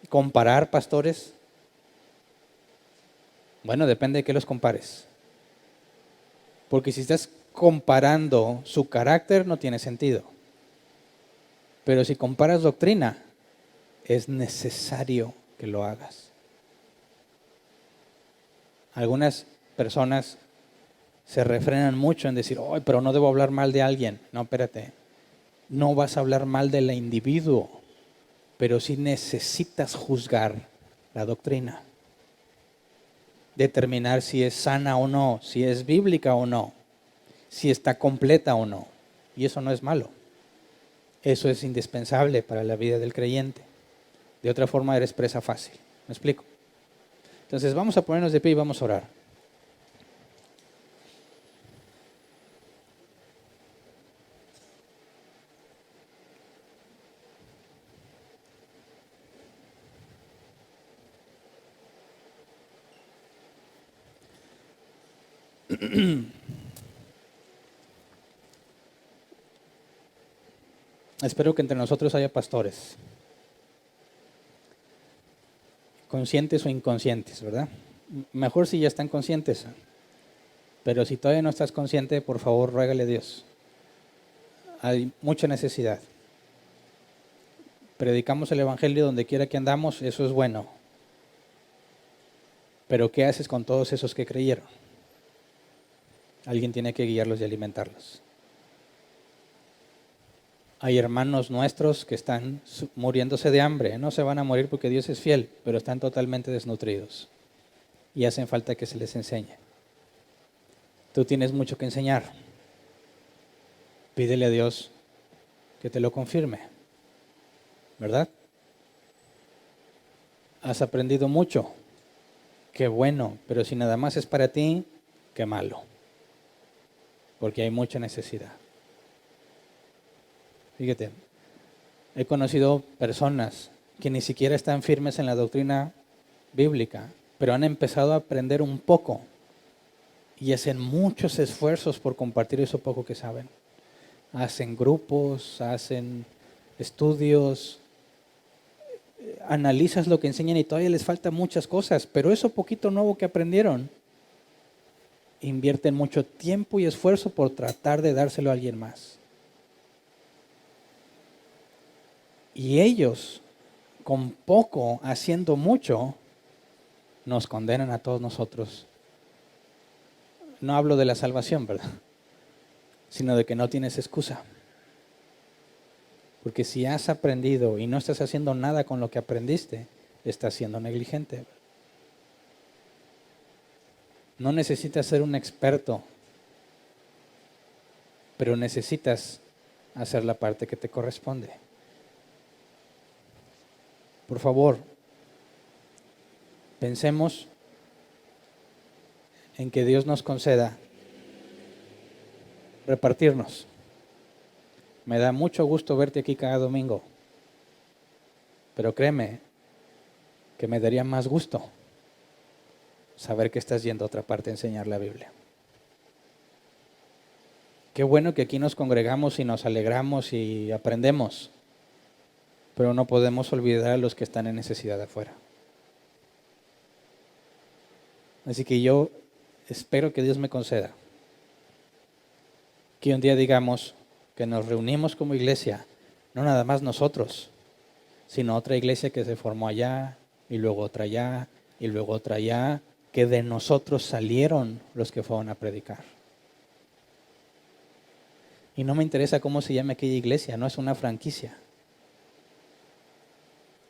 Speaker 1: ¿Comparar pastores? Bueno, depende de qué los compares. Porque si estás comparando su carácter, no tiene sentido. Pero si comparas doctrina, es necesario que lo hagas. Algunas personas se refrenan mucho en decir, oh, pero no debo hablar mal de alguien. No, espérate. No vas a hablar mal del individuo, pero sí necesitas juzgar la doctrina. Determinar si es sana o no, si es bíblica o no, si está completa o no. Y eso no es malo. Eso es indispensable para la vida del creyente. De otra forma eres presa fácil. ¿Me explico? Entonces vamos a ponernos de pie y vamos a orar. Espero que entre nosotros haya pastores, conscientes o inconscientes, ¿verdad? Mejor si ya están conscientes, pero si todavía no estás consciente, por favor, ruégale a Dios. Hay mucha necesidad. Predicamos el evangelio donde quiera que andamos, eso es bueno. Pero ¿qué haces con todos esos que creyeron? Alguien tiene que guiarlos y alimentarlos. Hay hermanos nuestros que están muriéndose de hambre. No se van a morir porque Dios es fiel, pero están totalmente desnutridos y hacen falta que se les enseñe. Tú tienes mucho que enseñar. Pídele a Dios que te lo confirme, ¿verdad? Has aprendido mucho. Qué bueno, pero si nada más es para ti, qué malo, porque hay mucha necesidad. Fíjate, he conocido personas que ni siquiera están firmes en la doctrina bíblica, pero han empezado a aprender un poco y hacen muchos esfuerzos por compartir eso poco que saben. Hacen grupos, hacen estudios, analizas lo que enseñan y todavía les faltan muchas cosas, pero eso poquito nuevo que aprendieron, invierten mucho tiempo y esfuerzo por tratar de dárselo a alguien más. Y ellos, con poco, haciendo mucho, nos condenan a todos nosotros. No hablo de la salvación, ¿verdad? Sino de que no tienes excusa. Porque si has aprendido y no estás haciendo nada con lo que aprendiste, estás siendo negligente. No necesitas ser un experto, pero necesitas hacer la parte que te corresponde. Por favor, pensemos en que Dios nos conceda repartirnos. Me da mucho gusto verte aquí cada domingo, pero créeme que me daría más gusto saber que estás yendo a otra parte a enseñar la Biblia. Qué bueno que aquí nos congregamos y nos alegramos y aprendemos, pero no podemos olvidar a los que están en necesidad afuera. Así que yo espero que Dios me conceda que un día digamos que nos reunimos como iglesia, no nada más nosotros, sino otra iglesia que se formó allá, y luego otra allá, y luego otra allá, que de nosotros salieron los que fueron a predicar. Y no me interesa cómo se llama aquella iglesia, no es una franquicia.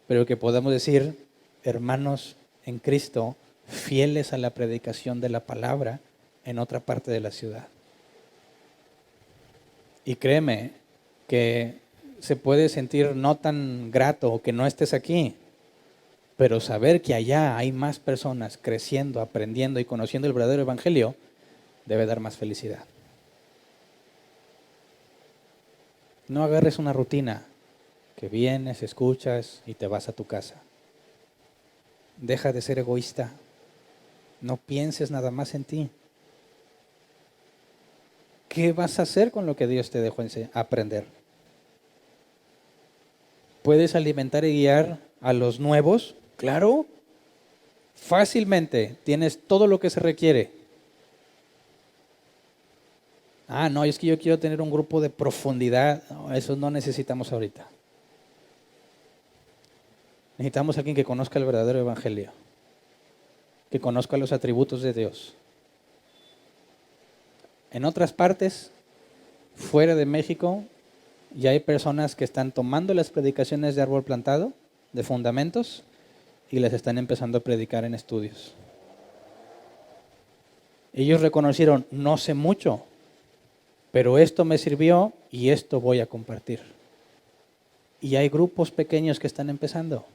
Speaker 1: Pero que podamos decir, hermanos en Cristo, fieles a la predicación de la palabra en otra parte de la ciudad. Y créeme que se puede sentir no tan grato que no estés aquí, pero saber que allá hay más personas creciendo, aprendiendo y conociendo el verdadero evangelio debe dar más felicidad. No agarres una rutina que vienes, escuchas y te vas a tu casa. Deja de ser egoísta. No pienses nada más en ti. ¿Qué vas a hacer con lo que Dios te dejó aprender? ¿Puedes alimentar y guiar a los nuevos? Claro, fácilmente. Tienes todo lo que se requiere. No, es que yo quiero tener un grupo de profundidad. No, eso no necesitamos ahorita. Necesitamos a alguien que conozca el verdadero evangelio, que conozca los atributos de Dios. En otras partes, fuera de México, ya hay personas que están tomando las predicaciones de árbol plantado, de fundamentos, y las están empezando a predicar en estudios. Ellos reconocieron, no sé mucho, pero esto me sirvió y esto voy a compartir. Y hay grupos pequeños que están empezando.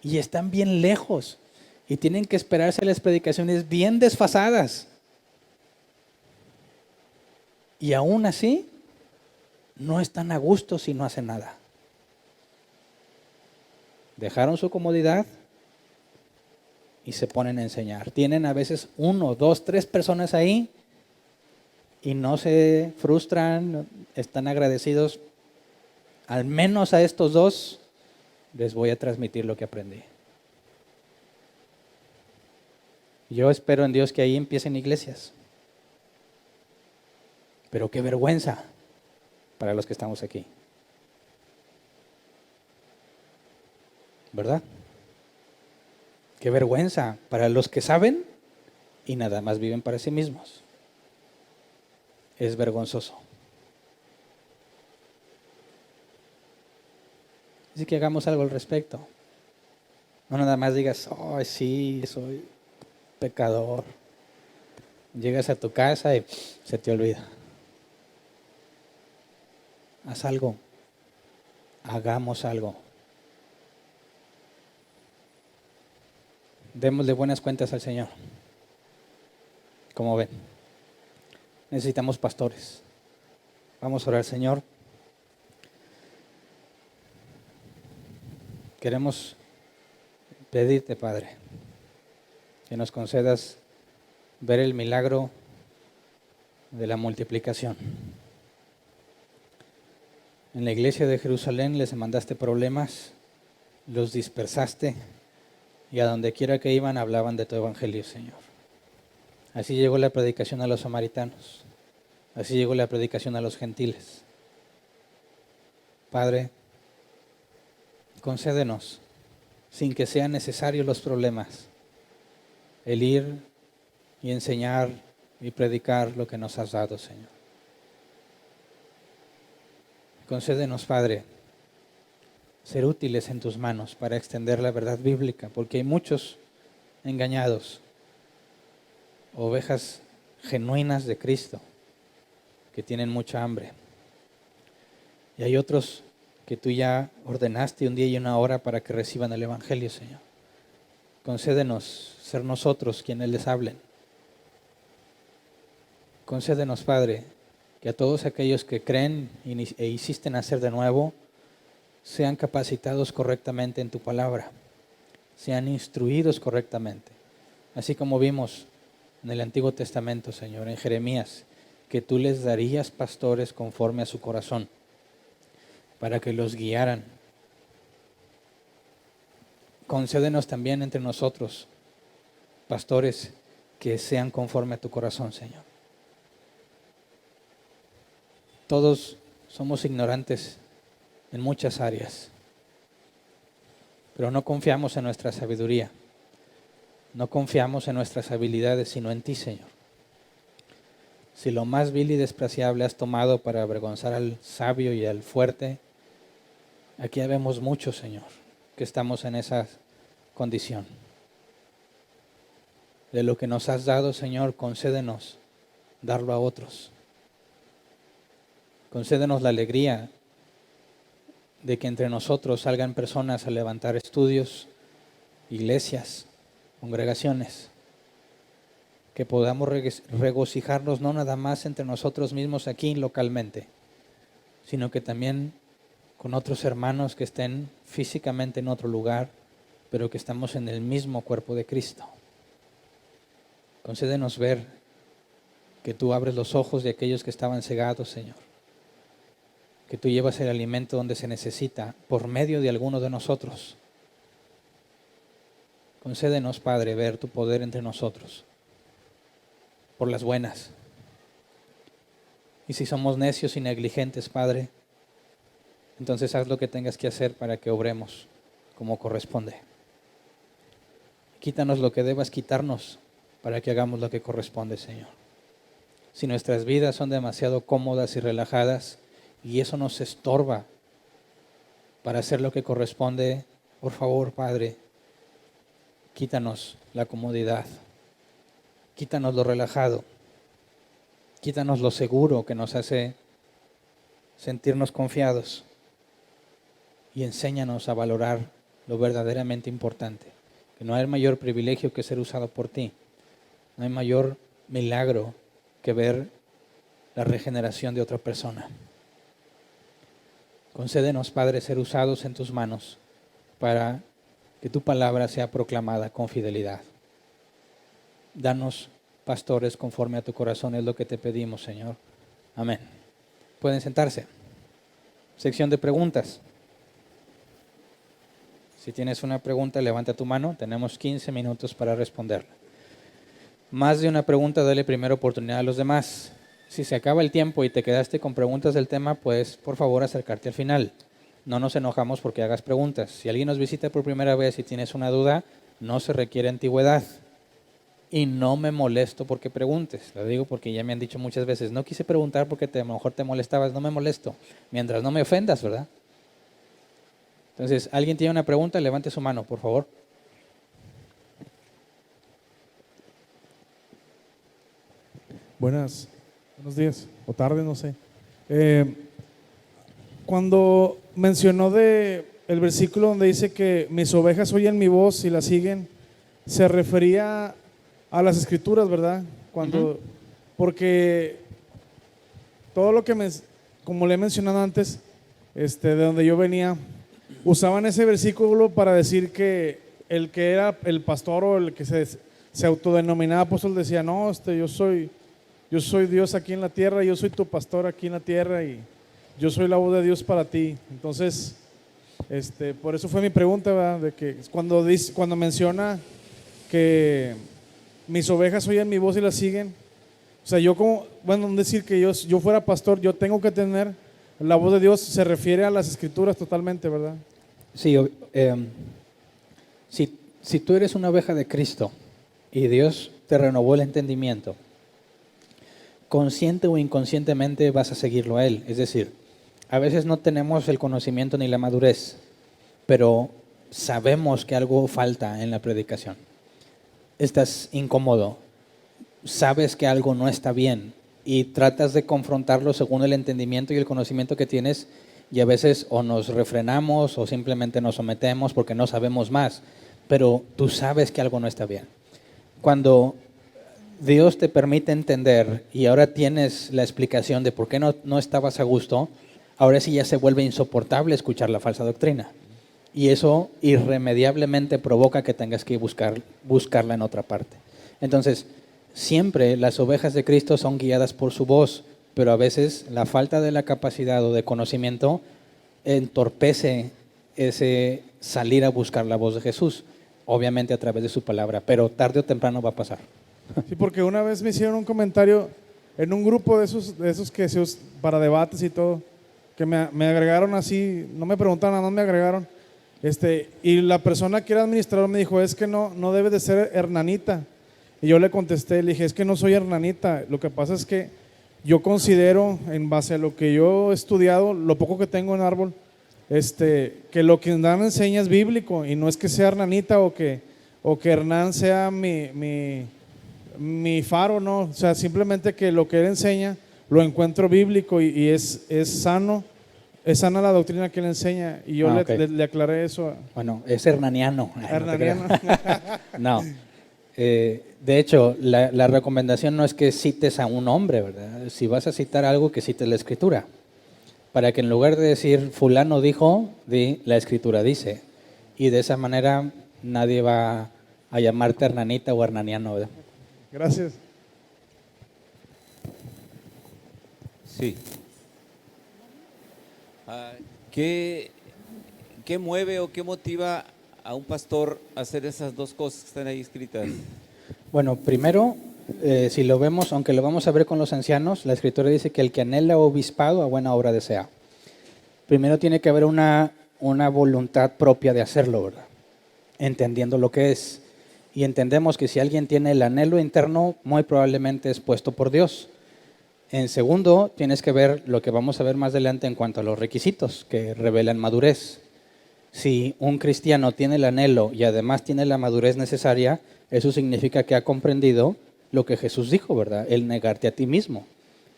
Speaker 1: Y están bien lejos. Y tienen que esperarse las predicaciones bien desfasadas. Y aún así, no están a gusto si no hacen nada. Dejaron su comodidad y se ponen a enseñar. Tienen a veces 1, 2, 3 personas ahí y no se frustran, están agradecidos. Al menos a estos 2 les voy a transmitir lo que aprendí. Yo espero en Dios que ahí empiecen iglesias. Pero qué vergüenza para los que estamos aquí. ¿Verdad? Qué vergüenza para los que saben y nada más viven para sí mismos. Es vergonzoso. Así que hagamos algo al respecto. No nada más digas, oh, sí, soy pecador. Llegas a tu casa y se te olvida. Haz algo. Hagamos algo. Démosle buenas cuentas al Señor. Como ven, necesitamos pastores. Vamos a orar, Señor. Queremos pedirte, Padre, que nos concedas ver el milagro de la multiplicación. En la iglesia de Jerusalén les mandaste problemas, los dispersaste y a donde quiera que iban hablaban de tu evangelio, Señor. Así llegó la predicación a los samaritanos, así llegó la predicación a los gentiles. Padre, concédenos, sin que sean necesarios los problemas, el ir y enseñar y predicar lo que nos has dado, Señor. Concédenos, Padre, ser útiles en tus manos para extender la verdad bíblica, porque hay muchos engañados, ovejas genuinas de Cristo, que tienen mucha hambre. Y hay otros que tú ya ordenaste un día y una hora para que reciban el Evangelio, Señor. Concédenos ser nosotros quienes les hablen. Concédenos, Padre, que a todos aquellos que creen e insisten a hacer de nuevo, sean capacitados correctamente en tu palabra, sean instruidos correctamente. Así como vimos en el Antiguo Testamento, Señor, en Jeremías, que tú les darías pastores conforme a su corazón, para que los guiaran. Concédenos también entre nosotros pastores que sean conforme a tu corazón, Señor. Todos somos ignorantes en muchas áreas, pero no confiamos en nuestra sabiduría, no confiamos en nuestras habilidades, sino en ti, Señor. Si lo más vil y despreciable has tomado para avergonzar al sabio y al fuerte, aquí vemos muchos, Señor, que estamos en esa condición. De lo que nos has dado, Señor, concédenos darlo a otros. Concédenos la alegría de que entre nosotros salgan personas a levantar estudios, iglesias, congregaciones, que podamos regocijarnos no nada más entre nosotros mismos aquí localmente, sino que también con otros hermanos que estén físicamente en otro lugar, pero que estamos en el mismo cuerpo de Cristo. Concédenos ver que tú abres los ojos de aquellos que estaban cegados, Señor. Que tú llevas el alimento donde se necesita por medio de alguno de nosotros. Concédenos, Padre, ver tu poder entre nosotros por las buenas. Y si somos necios y negligentes, Padre, entonces haz lo que tengas que hacer para que obremos como corresponde. Quítanos lo que debas quitarnos para que hagamos lo que corresponde, Señor. Si nuestras vidas son demasiado cómodas y relajadas y eso nos estorba para hacer lo que corresponde, por favor, Padre, quítanos la comodidad, quítanos lo relajado, quítanos lo seguro que nos hace sentirnos confiados y enséñanos a valorar lo verdaderamente importante, que no hay mayor privilegio que ser usado por ti, no hay mayor milagro que ver la regeneración de otra persona. Concédenos, Padre, ser usados en tus manos para que tu palabra sea proclamada con fidelidad. Danos pastores conforme a tu corazón, es lo que te pedimos, Señor. Amén. Pueden sentarse. Sección de preguntas. Si tienes una pregunta, levanta tu mano. Tenemos 15 minutos para responderla. Más de una pregunta, dale primera oportunidad a los demás. Si se acaba el tiempo y te quedaste con preguntas del tema, pues por favor acercarte al final. No nos enojamos porque hagas preguntas. Si alguien nos visita por primera vez y tienes una duda, no se requiere antigüedad. Y no me molesto porque preguntes. Lo digo porque ya me han dicho muchas veces, no quise preguntar porque a lo mejor te molestabas, no me molesto. Mientras no me ofendas, ¿verdad? Entonces, ¿alguien tiene una pregunta? Levante su mano, por favor.
Speaker 2: Buenos días, o tarde, no sé. Cuando mencionó de el versículo donde dice que mis ovejas oyen mi voz y la siguen, se refería a las escrituras, ¿verdad? Porque todo lo que como le he mencionado antes, de donde yo venía, usaban ese versículo para decir que el que era el pastor o el que se autodenominaba apóstol decía, no, yo soy Dios aquí en la tierra, yo soy tu pastor aquí en la tierra y yo soy la voz de Dios para ti. Entonces, por eso fue mi pregunta, ¿verdad? De que cuando menciona que mis ovejas oyen mi voz y la siguen, o sea, decir que yo fuera pastor, yo tengo que tener la voz de Dios, se refiere a las escrituras totalmente, ¿verdad?
Speaker 1: Sí, si tú eres una oveja de Cristo y Dios te renovó el entendimiento, consciente o inconscientemente vas a seguirlo a Él. Es decir, a veces no tenemos el conocimiento ni la madurez, pero sabemos que algo falta en la predicación. Estás incómodo, sabes que algo no está bien y tratas de confrontarlo según el entendimiento y el conocimiento que tienes, y a veces o nos refrenamos o simplemente nos sometemos porque no sabemos más, pero tú sabes que algo no está bien. Cuando Dios te permite entender y ahora tienes la explicación de por qué no estabas a gusto, ahora sí ya se vuelve insoportable escuchar la falsa doctrina. Y eso irremediablemente provoca que tengas que buscarla en otra parte. Entonces, siempre las ovejas de Cristo son guiadas por su voz, pero a veces la falta de la capacidad o de conocimiento entorpece ese salir a buscar la voz de Jesús, obviamente a través de su palabra, pero tarde o temprano va a pasar.
Speaker 2: Sí, porque una vez me hicieron un comentario en un grupo de esos que se usan para debates y todo, que me agregaron así, no me preguntaron a dónde me agregaron, y la persona que era administrador me dijo, es que no debes de ser hernanita. Y yo le contesté, le dije, es que no soy hernanita, lo que pasa es que yo considero, en base a lo que yo he estudiado, lo poco que tengo en árbol, que lo que Hernán enseña es bíblico, y no es que sea hernanita o que Hernán sea mi faro, no, o sea, simplemente que lo que él enseña lo encuentro bíblico y es sano, es sana la doctrina que él enseña, y yo
Speaker 1: Okay.
Speaker 2: le aclaré eso.
Speaker 1: Bueno, es hernaniano.
Speaker 2: Hernaniano.
Speaker 1: No. De hecho, la recomendación no es que cites a un hombre, ¿verdad? Si vas a citar algo, que cites la escritura. Para que en lugar de decir fulano dijo, di la escritura dice. Y de esa manera nadie va a llamarte hernanita o hernaniano, ¿verdad?
Speaker 2: Gracias.
Speaker 3: Sí. ¿Qué mueve o qué motiva a un pastor a hacer esas dos cosas que están ahí escritas?
Speaker 1: Bueno, primero, si lo vemos, aunque lo vamos a ver con los ancianos, la escritura dice que el que anhela obispado a buena obra desea. Primero tiene que haber una voluntad propia de hacerlo, ¿verdad? Entendiendo lo que es. Y entendemos que si alguien tiene el anhelo interno, muy probablemente es puesto por Dios. En segundo, tienes que ver lo que vamos a ver más adelante en cuanto a los requisitos que revelan madurez. Si un cristiano tiene el anhelo y además tiene la madurez necesaria, eso significa que ha comprendido lo que Jesús dijo, ¿verdad? El negarte a ti mismo.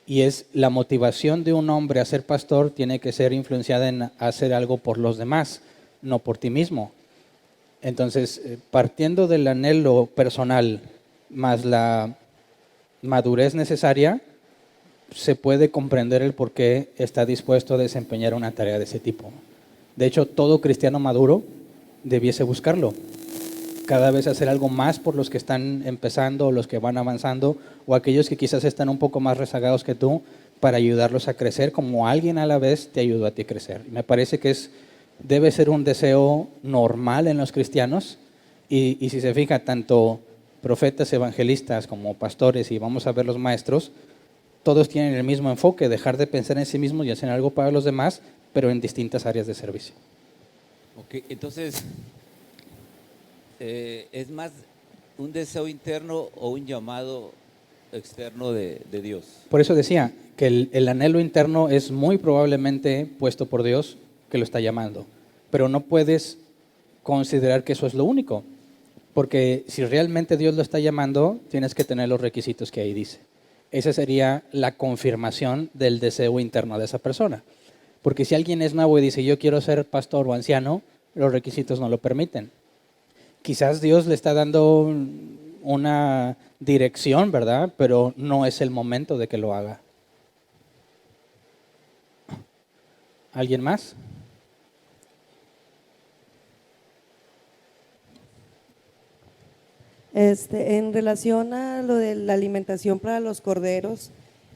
Speaker 1: Y es la motivación de un hombre a ser pastor tiene que ser influenciada en hacer algo por los demás, no por ti mismo. Entonces, partiendo del anhelo personal más la madurez necesaria, se puede comprender el por qué está dispuesto a desempeñar una tarea de ese tipo. De hecho, todo cristiano maduro debiese buscarlo. Cada vez hacer algo más por los que están empezando, los que van avanzando, o aquellos que quizás están un poco más rezagados que tú, para ayudarlos a crecer, como alguien a la vez te ayudó a ti a crecer. Me parece que debe ser un deseo normal en los cristianos, y si se fija, tanto profetas, evangelistas como pastores, y vamos a ver los maestros, todos tienen el mismo enfoque, dejar de pensar en sí mismos y hacer algo para los demás, pero en distintas áreas de servicio.
Speaker 3: Ok, entonces, ¿es más un deseo interno o un llamado externo de Dios?
Speaker 1: Por eso decía que el anhelo interno es muy probablemente puesto por Dios, que lo está llamando. pero no puedes considerar que eso es lo único, porque si realmente Dios lo está llamando, tienes que tener los requisitos que ahí dice. Esa sería la confirmación del deseo interno de esa persona. Porque si alguien es nuevo y dice, yo quiero ser pastor o anciano, los requisitos no lo permiten. Quizás Dios le está dando una dirección, ¿verdad? Pero no es el momento de que lo haga. ¿Alguien más?
Speaker 4: En relación a lo de la alimentación para los corderos,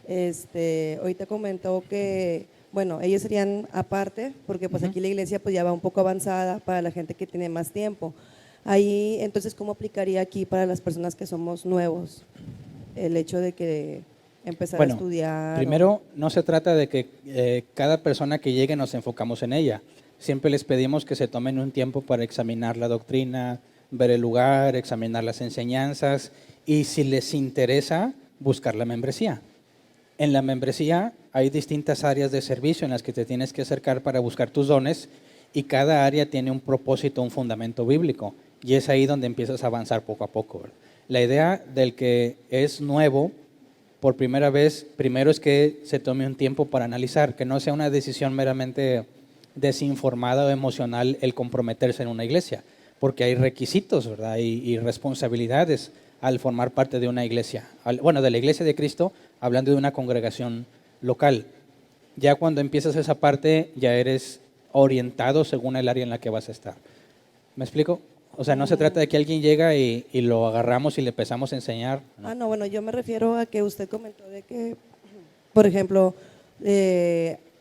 Speaker 4: ahorita comentó que, bueno, ellos serían aparte, porque pues aquí la iglesia pues ya va un poco avanzada para la gente que tiene más tiempo. Ahí, entonces, ¿cómo aplicaría aquí para las personas que somos nuevos el hecho de que empezar a estudiar?
Speaker 1: Primero, no se trata de que cada persona que llegue nos enfocamos en ella. Siempre les pedimos que se tomen un tiempo para examinar la doctrina, ver el lugar, examinar las enseñanzas y si les interesa, buscar la membresía. En la membresía hay distintas áreas de servicio en las que te tienes que acercar para buscar tus dones y cada área tiene un propósito, un fundamento bíblico y es ahí donde empiezas a avanzar poco a poco, ¿verdad? La idea del que es nuevo por primera vez, primero es que se tome un tiempo para analizar, que no sea una decisión meramente desinformada o emocional el comprometerse en una iglesia, porque hay requisitos, ¿verdad? Y responsabilidades al formar parte de una iglesia. Bueno, de la iglesia de Cristo, hablando de una congregación local. Ya cuando empiezas esa parte, ya eres orientado según el área en la que vas a estar. ¿Me explico? O sea, no se trata de que alguien llega y lo agarramos y le empezamos a enseñar.
Speaker 4: No. No, bueno, yo me refiero a que usted comentó de que, por ejemplo,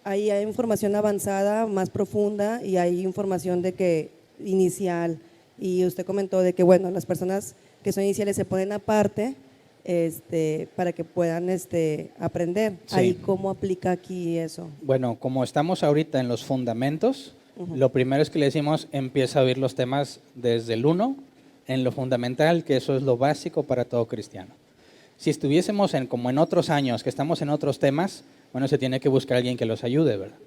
Speaker 4: ahí hay información avanzada, más profunda, y hay información de que inicial. Y usted comentó de que, bueno, las personas que son iniciales se ponen aparte para que puedan aprender.
Speaker 1: Sí.
Speaker 4: Ahí, ¿cómo aplica aquí eso?
Speaker 1: Bueno, como estamos ahorita en los fundamentos, lo primero es que le decimos, empieza a oír los temas desde el 1, en lo fundamental, que eso es lo básico para todo cristiano. Si estuviésemos como en otros años, que estamos en otros temas, bueno, se tiene que buscar a alguien que los ayude, ¿verdad?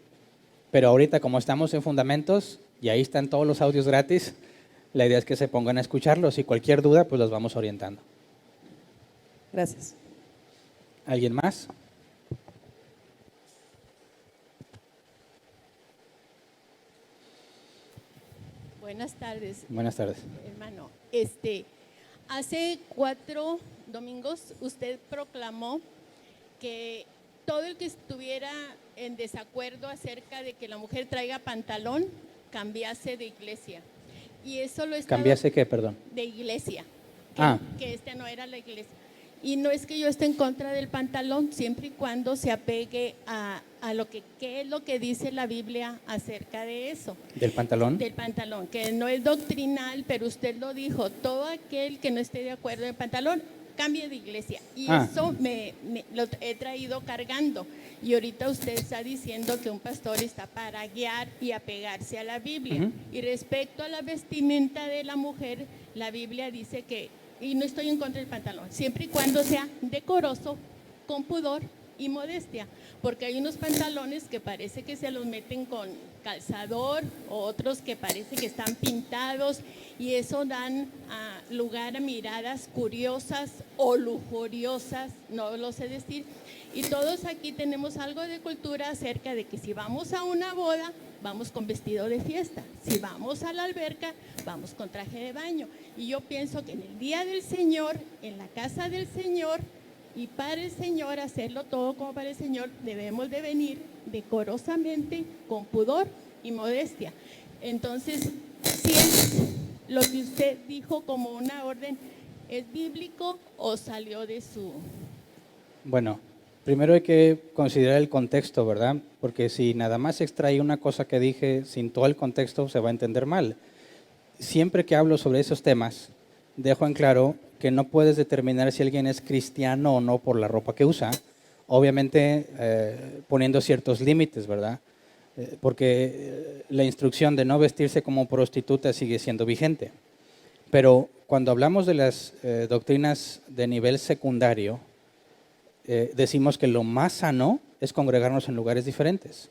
Speaker 1: Pero ahorita, como estamos en fundamentos, y ahí están todos los audios gratis, la idea es que se pongan a escucharlos y cualquier duda, pues los vamos orientando.
Speaker 4: Gracias.
Speaker 1: ¿Alguien más?
Speaker 5: Buenas tardes,
Speaker 1: Buenas tardes.
Speaker 5: hermano. Hace 4 domingos usted proclamó que todo el que estuviera en desacuerdo acerca de que la mujer traiga pantalón, cambiase de iglesia. Y eso lo estaba…
Speaker 1: ¿Cambiase qué, perdón?
Speaker 5: De iglesia. Que esta no era la iglesia. Y no es que yo esté en contra del pantalón, siempre y cuando se apegue a lo que qué es lo que dice la Biblia acerca de eso.
Speaker 1: ¿Del pantalón?
Speaker 5: Del pantalón, que no es doctrinal, pero usted lo dijo, todo aquel que no esté de acuerdo en el pantalón, cambie de iglesia. Y eso me lo he traído cargando. Y ahorita usted está diciendo que un pastor está para guiar y apegarse a la Biblia. Y respecto a la vestimenta de la mujer, la Biblia dice que, y no estoy en contra del pantalón, siempre y cuando sea decoroso, con pudor y modestia, porque hay unos pantalones que parece que se los meten con calzador, o otros que parece que están pintados, y eso dan lugar a miradas curiosas o lujuriosas, no lo sé decir. Y todos aquí tenemos algo de cultura acerca de que si vamos a una boda, vamos con vestido de fiesta. Si vamos a la alberca, vamos con traje de baño. Y yo pienso que en el día del Señor, en la casa del Señor y para el Señor, hacerlo todo como para el Señor, debemos de venir decorosamente, con pudor y modestia. Entonces, si es lo que usted dijo como una orden, ¿es bíblico o salió de su…?
Speaker 1: Bueno, primero hay que considerar el contexto, ¿verdad? Porque si nada más extrae una cosa que dije sin todo el contexto, se va a entender mal. Siempre que hablo sobre esos temas, dejo en claro que no puedes determinar si alguien es cristiano o no por la ropa que usa, obviamente poniendo ciertos límites, ¿verdad? Porque la instrucción de no vestirse como prostituta sigue siendo vigente. Pero cuando hablamos de las doctrinas de nivel secundario, decimos que lo más sano es congregarnos en lugares diferentes.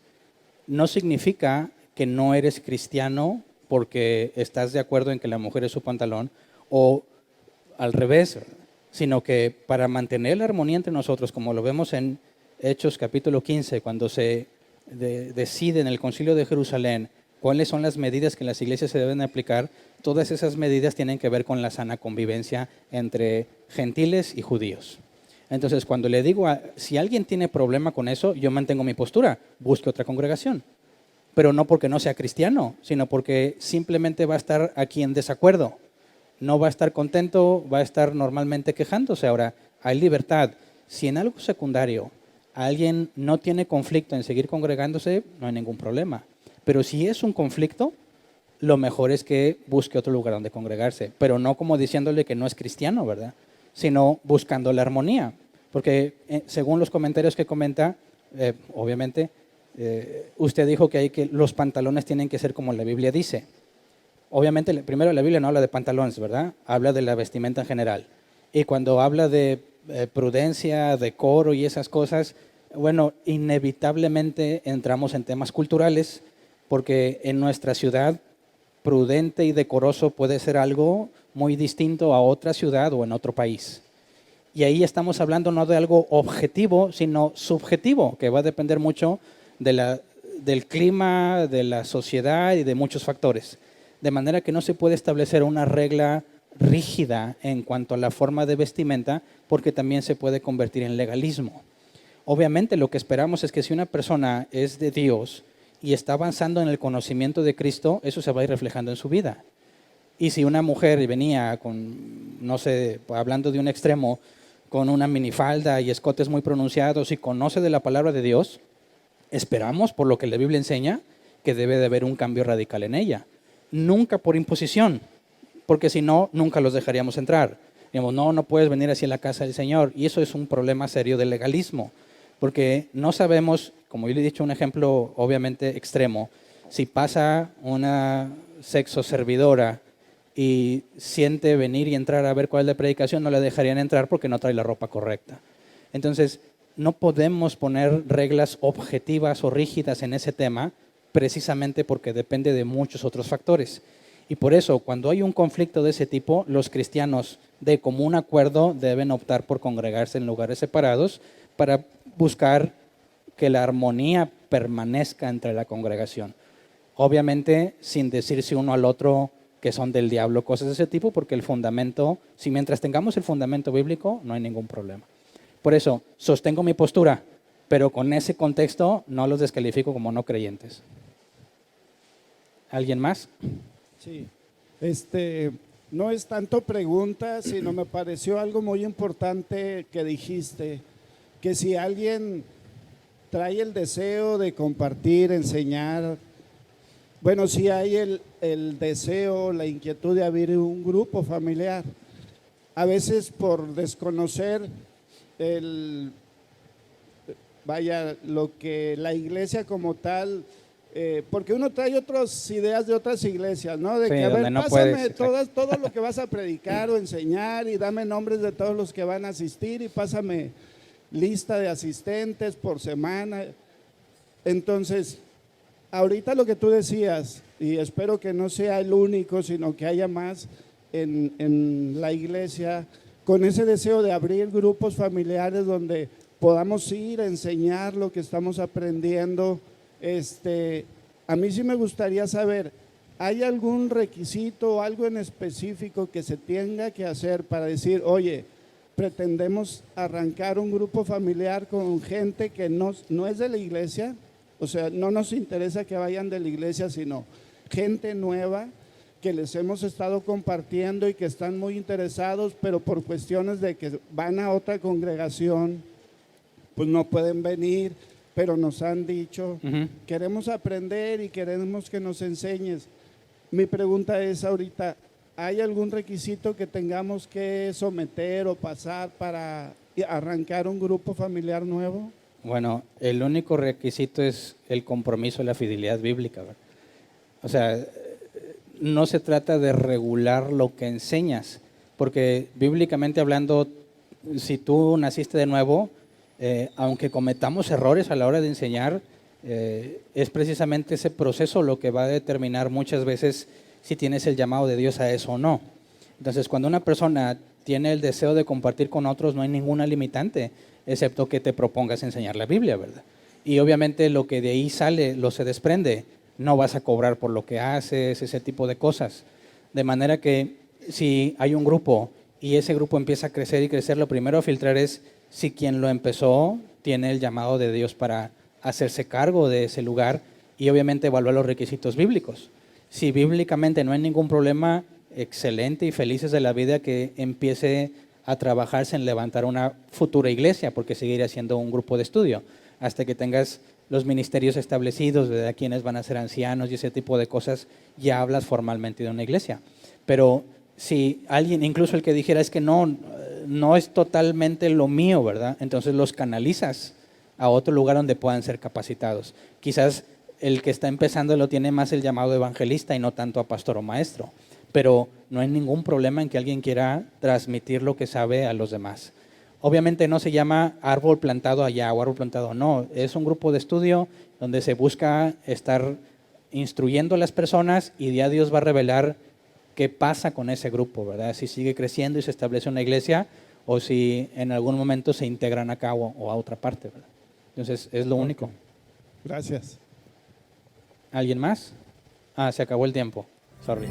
Speaker 1: No significa que no eres cristiano porque estás de acuerdo en que la mujer es su pantalón, o al revés, sino que para mantener la armonía entre nosotros, como lo vemos en Hechos capítulo 15, cuando se decide en el Concilio de Jerusalén cuáles son las medidas que en las iglesias se deben aplicar, todas esas medidas tienen que ver con la sana convivencia entre gentiles y judíos. Entonces, cuando le digo, si alguien tiene problema con eso, yo mantengo mi postura, busque otra congregación. Pero no porque no sea cristiano, sino porque simplemente va a estar aquí en desacuerdo. No va a estar contento, va a estar normalmente quejándose. Ahora, hay libertad. Si en algo secundario alguien no tiene conflicto en seguir congregándose, no hay ningún problema. Pero si es un conflicto, lo mejor es que busque otro lugar donde congregarse. Pero no como diciéndole que no es cristiano, ¿verdad? Sino buscando la armonía. Porque según los comentarios que comenta, obviamente, usted dijo que los pantalones tienen que ser como la Biblia dice. Obviamente, primero la Biblia no habla de pantalones, ¿verdad? Habla de la vestimenta en general. Y cuando habla de prudencia, decoro y esas cosas, bueno, inevitablemente entramos en temas culturales, porque en nuestra ciudad prudente y decoroso puede ser algo muy distinto a otra ciudad o en otro país. Y ahí estamos hablando no de algo objetivo, sino subjetivo, que va a depender mucho del clima, de la sociedad y de muchos factores. De manera que no se puede establecer una regla rígida en cuanto a la forma de vestimenta, porque también se puede convertir en legalismo. Obviamente lo que esperamos es que si una persona es de Dios y está avanzando en el conocimiento de Cristo, eso se va a ir reflejando en su vida. Y si una mujer venía con, no sé, hablando de un extremo, con una minifalda y escotes muy pronunciados y conoce de la palabra de Dios, esperamos, por lo que la Biblia enseña, que debe de haber un cambio radical en ella. Nunca por imposición, porque si no, nunca los dejaríamos entrar. Digamos, no puedes venir así a la casa del Señor. Y eso es un problema serio del legalismo, porque no sabemos, como yo le he dicho, un ejemplo obviamente extremo, si pasa una sexo servidora y siente venir y entrar a ver cuál es la predicación, no le dejarían entrar porque no trae la ropa correcta. Entonces, no podemos poner reglas objetivas o rígidas en ese tema, precisamente porque depende de muchos otros factores. Y por eso, cuando hay un conflicto de ese tipo, los cristianos de común acuerdo deben optar por congregarse en lugares separados para buscar que la armonía permanezca entre la congregación. Obviamente, sin decirse uno al otro que son del diablo, cosas de ese tipo, porque el fundamento, si mientras tengamos el fundamento bíblico, no hay ningún problema. Por eso, sostengo mi postura, pero con ese contexto no los descalifico como no creyentes. ¿Alguien más?
Speaker 6: Sí, no es tanto pregunta, sino me pareció algo muy importante que dijiste, que si alguien trae el deseo de compartir, enseñar, bueno, si hay el deseo, la inquietud de abrir un grupo familiar, a veces por desconocer lo que la iglesia como tal, porque uno trae otras ideas de otras iglesias, ¿no? De
Speaker 1: sí,
Speaker 6: que, a ver,
Speaker 1: no
Speaker 6: pásame
Speaker 1: puedes,
Speaker 6: todo lo que vas a predicar o enseñar y dame nombres de todos los que van a asistir y pásame lista de asistentes por semana. Entonces, ahorita lo que tú decías, y espero que no sea el único, sino que haya más en la iglesia, con ese deseo de abrir grupos familiares donde podamos ir a enseñar lo que estamos aprendiendo. A mí sí me gustaría saber, ¿hay algún requisito o algo en específico que se tenga que hacer para decir, oye, pretendemos arrancar un grupo familiar con gente que no es de la iglesia? O sea, no nos interesa que vayan de la iglesia, sino gente nueva que les hemos estado compartiendo y que están muy interesados, pero por cuestiones de que van a otra congregación, pues no pueden venir, pero nos han dicho, queremos aprender y queremos que nos enseñes. Mi pregunta es ahorita, ¿hay algún requisito que tengamos que someter o pasar para arrancar un grupo familiar nuevo?
Speaker 1: Bueno, el único requisito es el compromiso y la fidelidad bíblica, ¿verdad? O sea, no se trata de regular lo que enseñas, porque bíblicamente hablando, si tú naciste de nuevo, aunque cometamos errores a la hora de enseñar, Es precisamente ese proceso lo que va a determinar muchas veces si tienes el llamado de Dios a eso o no. Entonces, cuando una persona tiene el deseo de compartir con otros, no hay ninguna limitante, excepto que te propongas enseñar la Biblia, ¿verdad? Y obviamente lo que de ahí sale, lo se desprende, no vas a cobrar por lo que haces, ese tipo de cosas. De manera que si hay un grupo y ese grupo empieza a crecer y crecer, lo primero a filtrar es si quien lo empezó tiene el llamado de Dios para hacerse cargo de ese lugar y obviamente evaluar los requisitos bíblicos. Si bíblicamente no hay ningún problema, excelente y felices de la vida que empiece a trabajarse en levantar una futura iglesia, porque seguirá siendo un grupo de estudio, hasta que tengas los ministerios establecidos, de quienes van a ser ancianos y ese tipo de cosas, ya hablas formalmente de una iglesia. Pero si alguien, incluso el que dijera es que no es totalmente lo mío, ¿verdad? Entonces los canalizas a otro lugar donde puedan ser capacitados. Quizás el que está empezando lo tiene más el llamado evangelista y no tanto a pastor o maestro, pero no hay ningún problema en que alguien quiera transmitir lo que sabe a los demás. Obviamente no se llama árbol plantado allá o árbol plantado, no, es un grupo de estudio donde se busca estar instruyendo a las personas y ya Dios va a revelar qué pasa con ese grupo, ¿verdad? Si sigue creciendo y se establece una iglesia o si en algún momento se integran acá o a otra parte, ¿verdad? Entonces es lo único.
Speaker 6: Gracias.
Speaker 1: ¿Alguien más? Se acabó el tiempo. Sorry.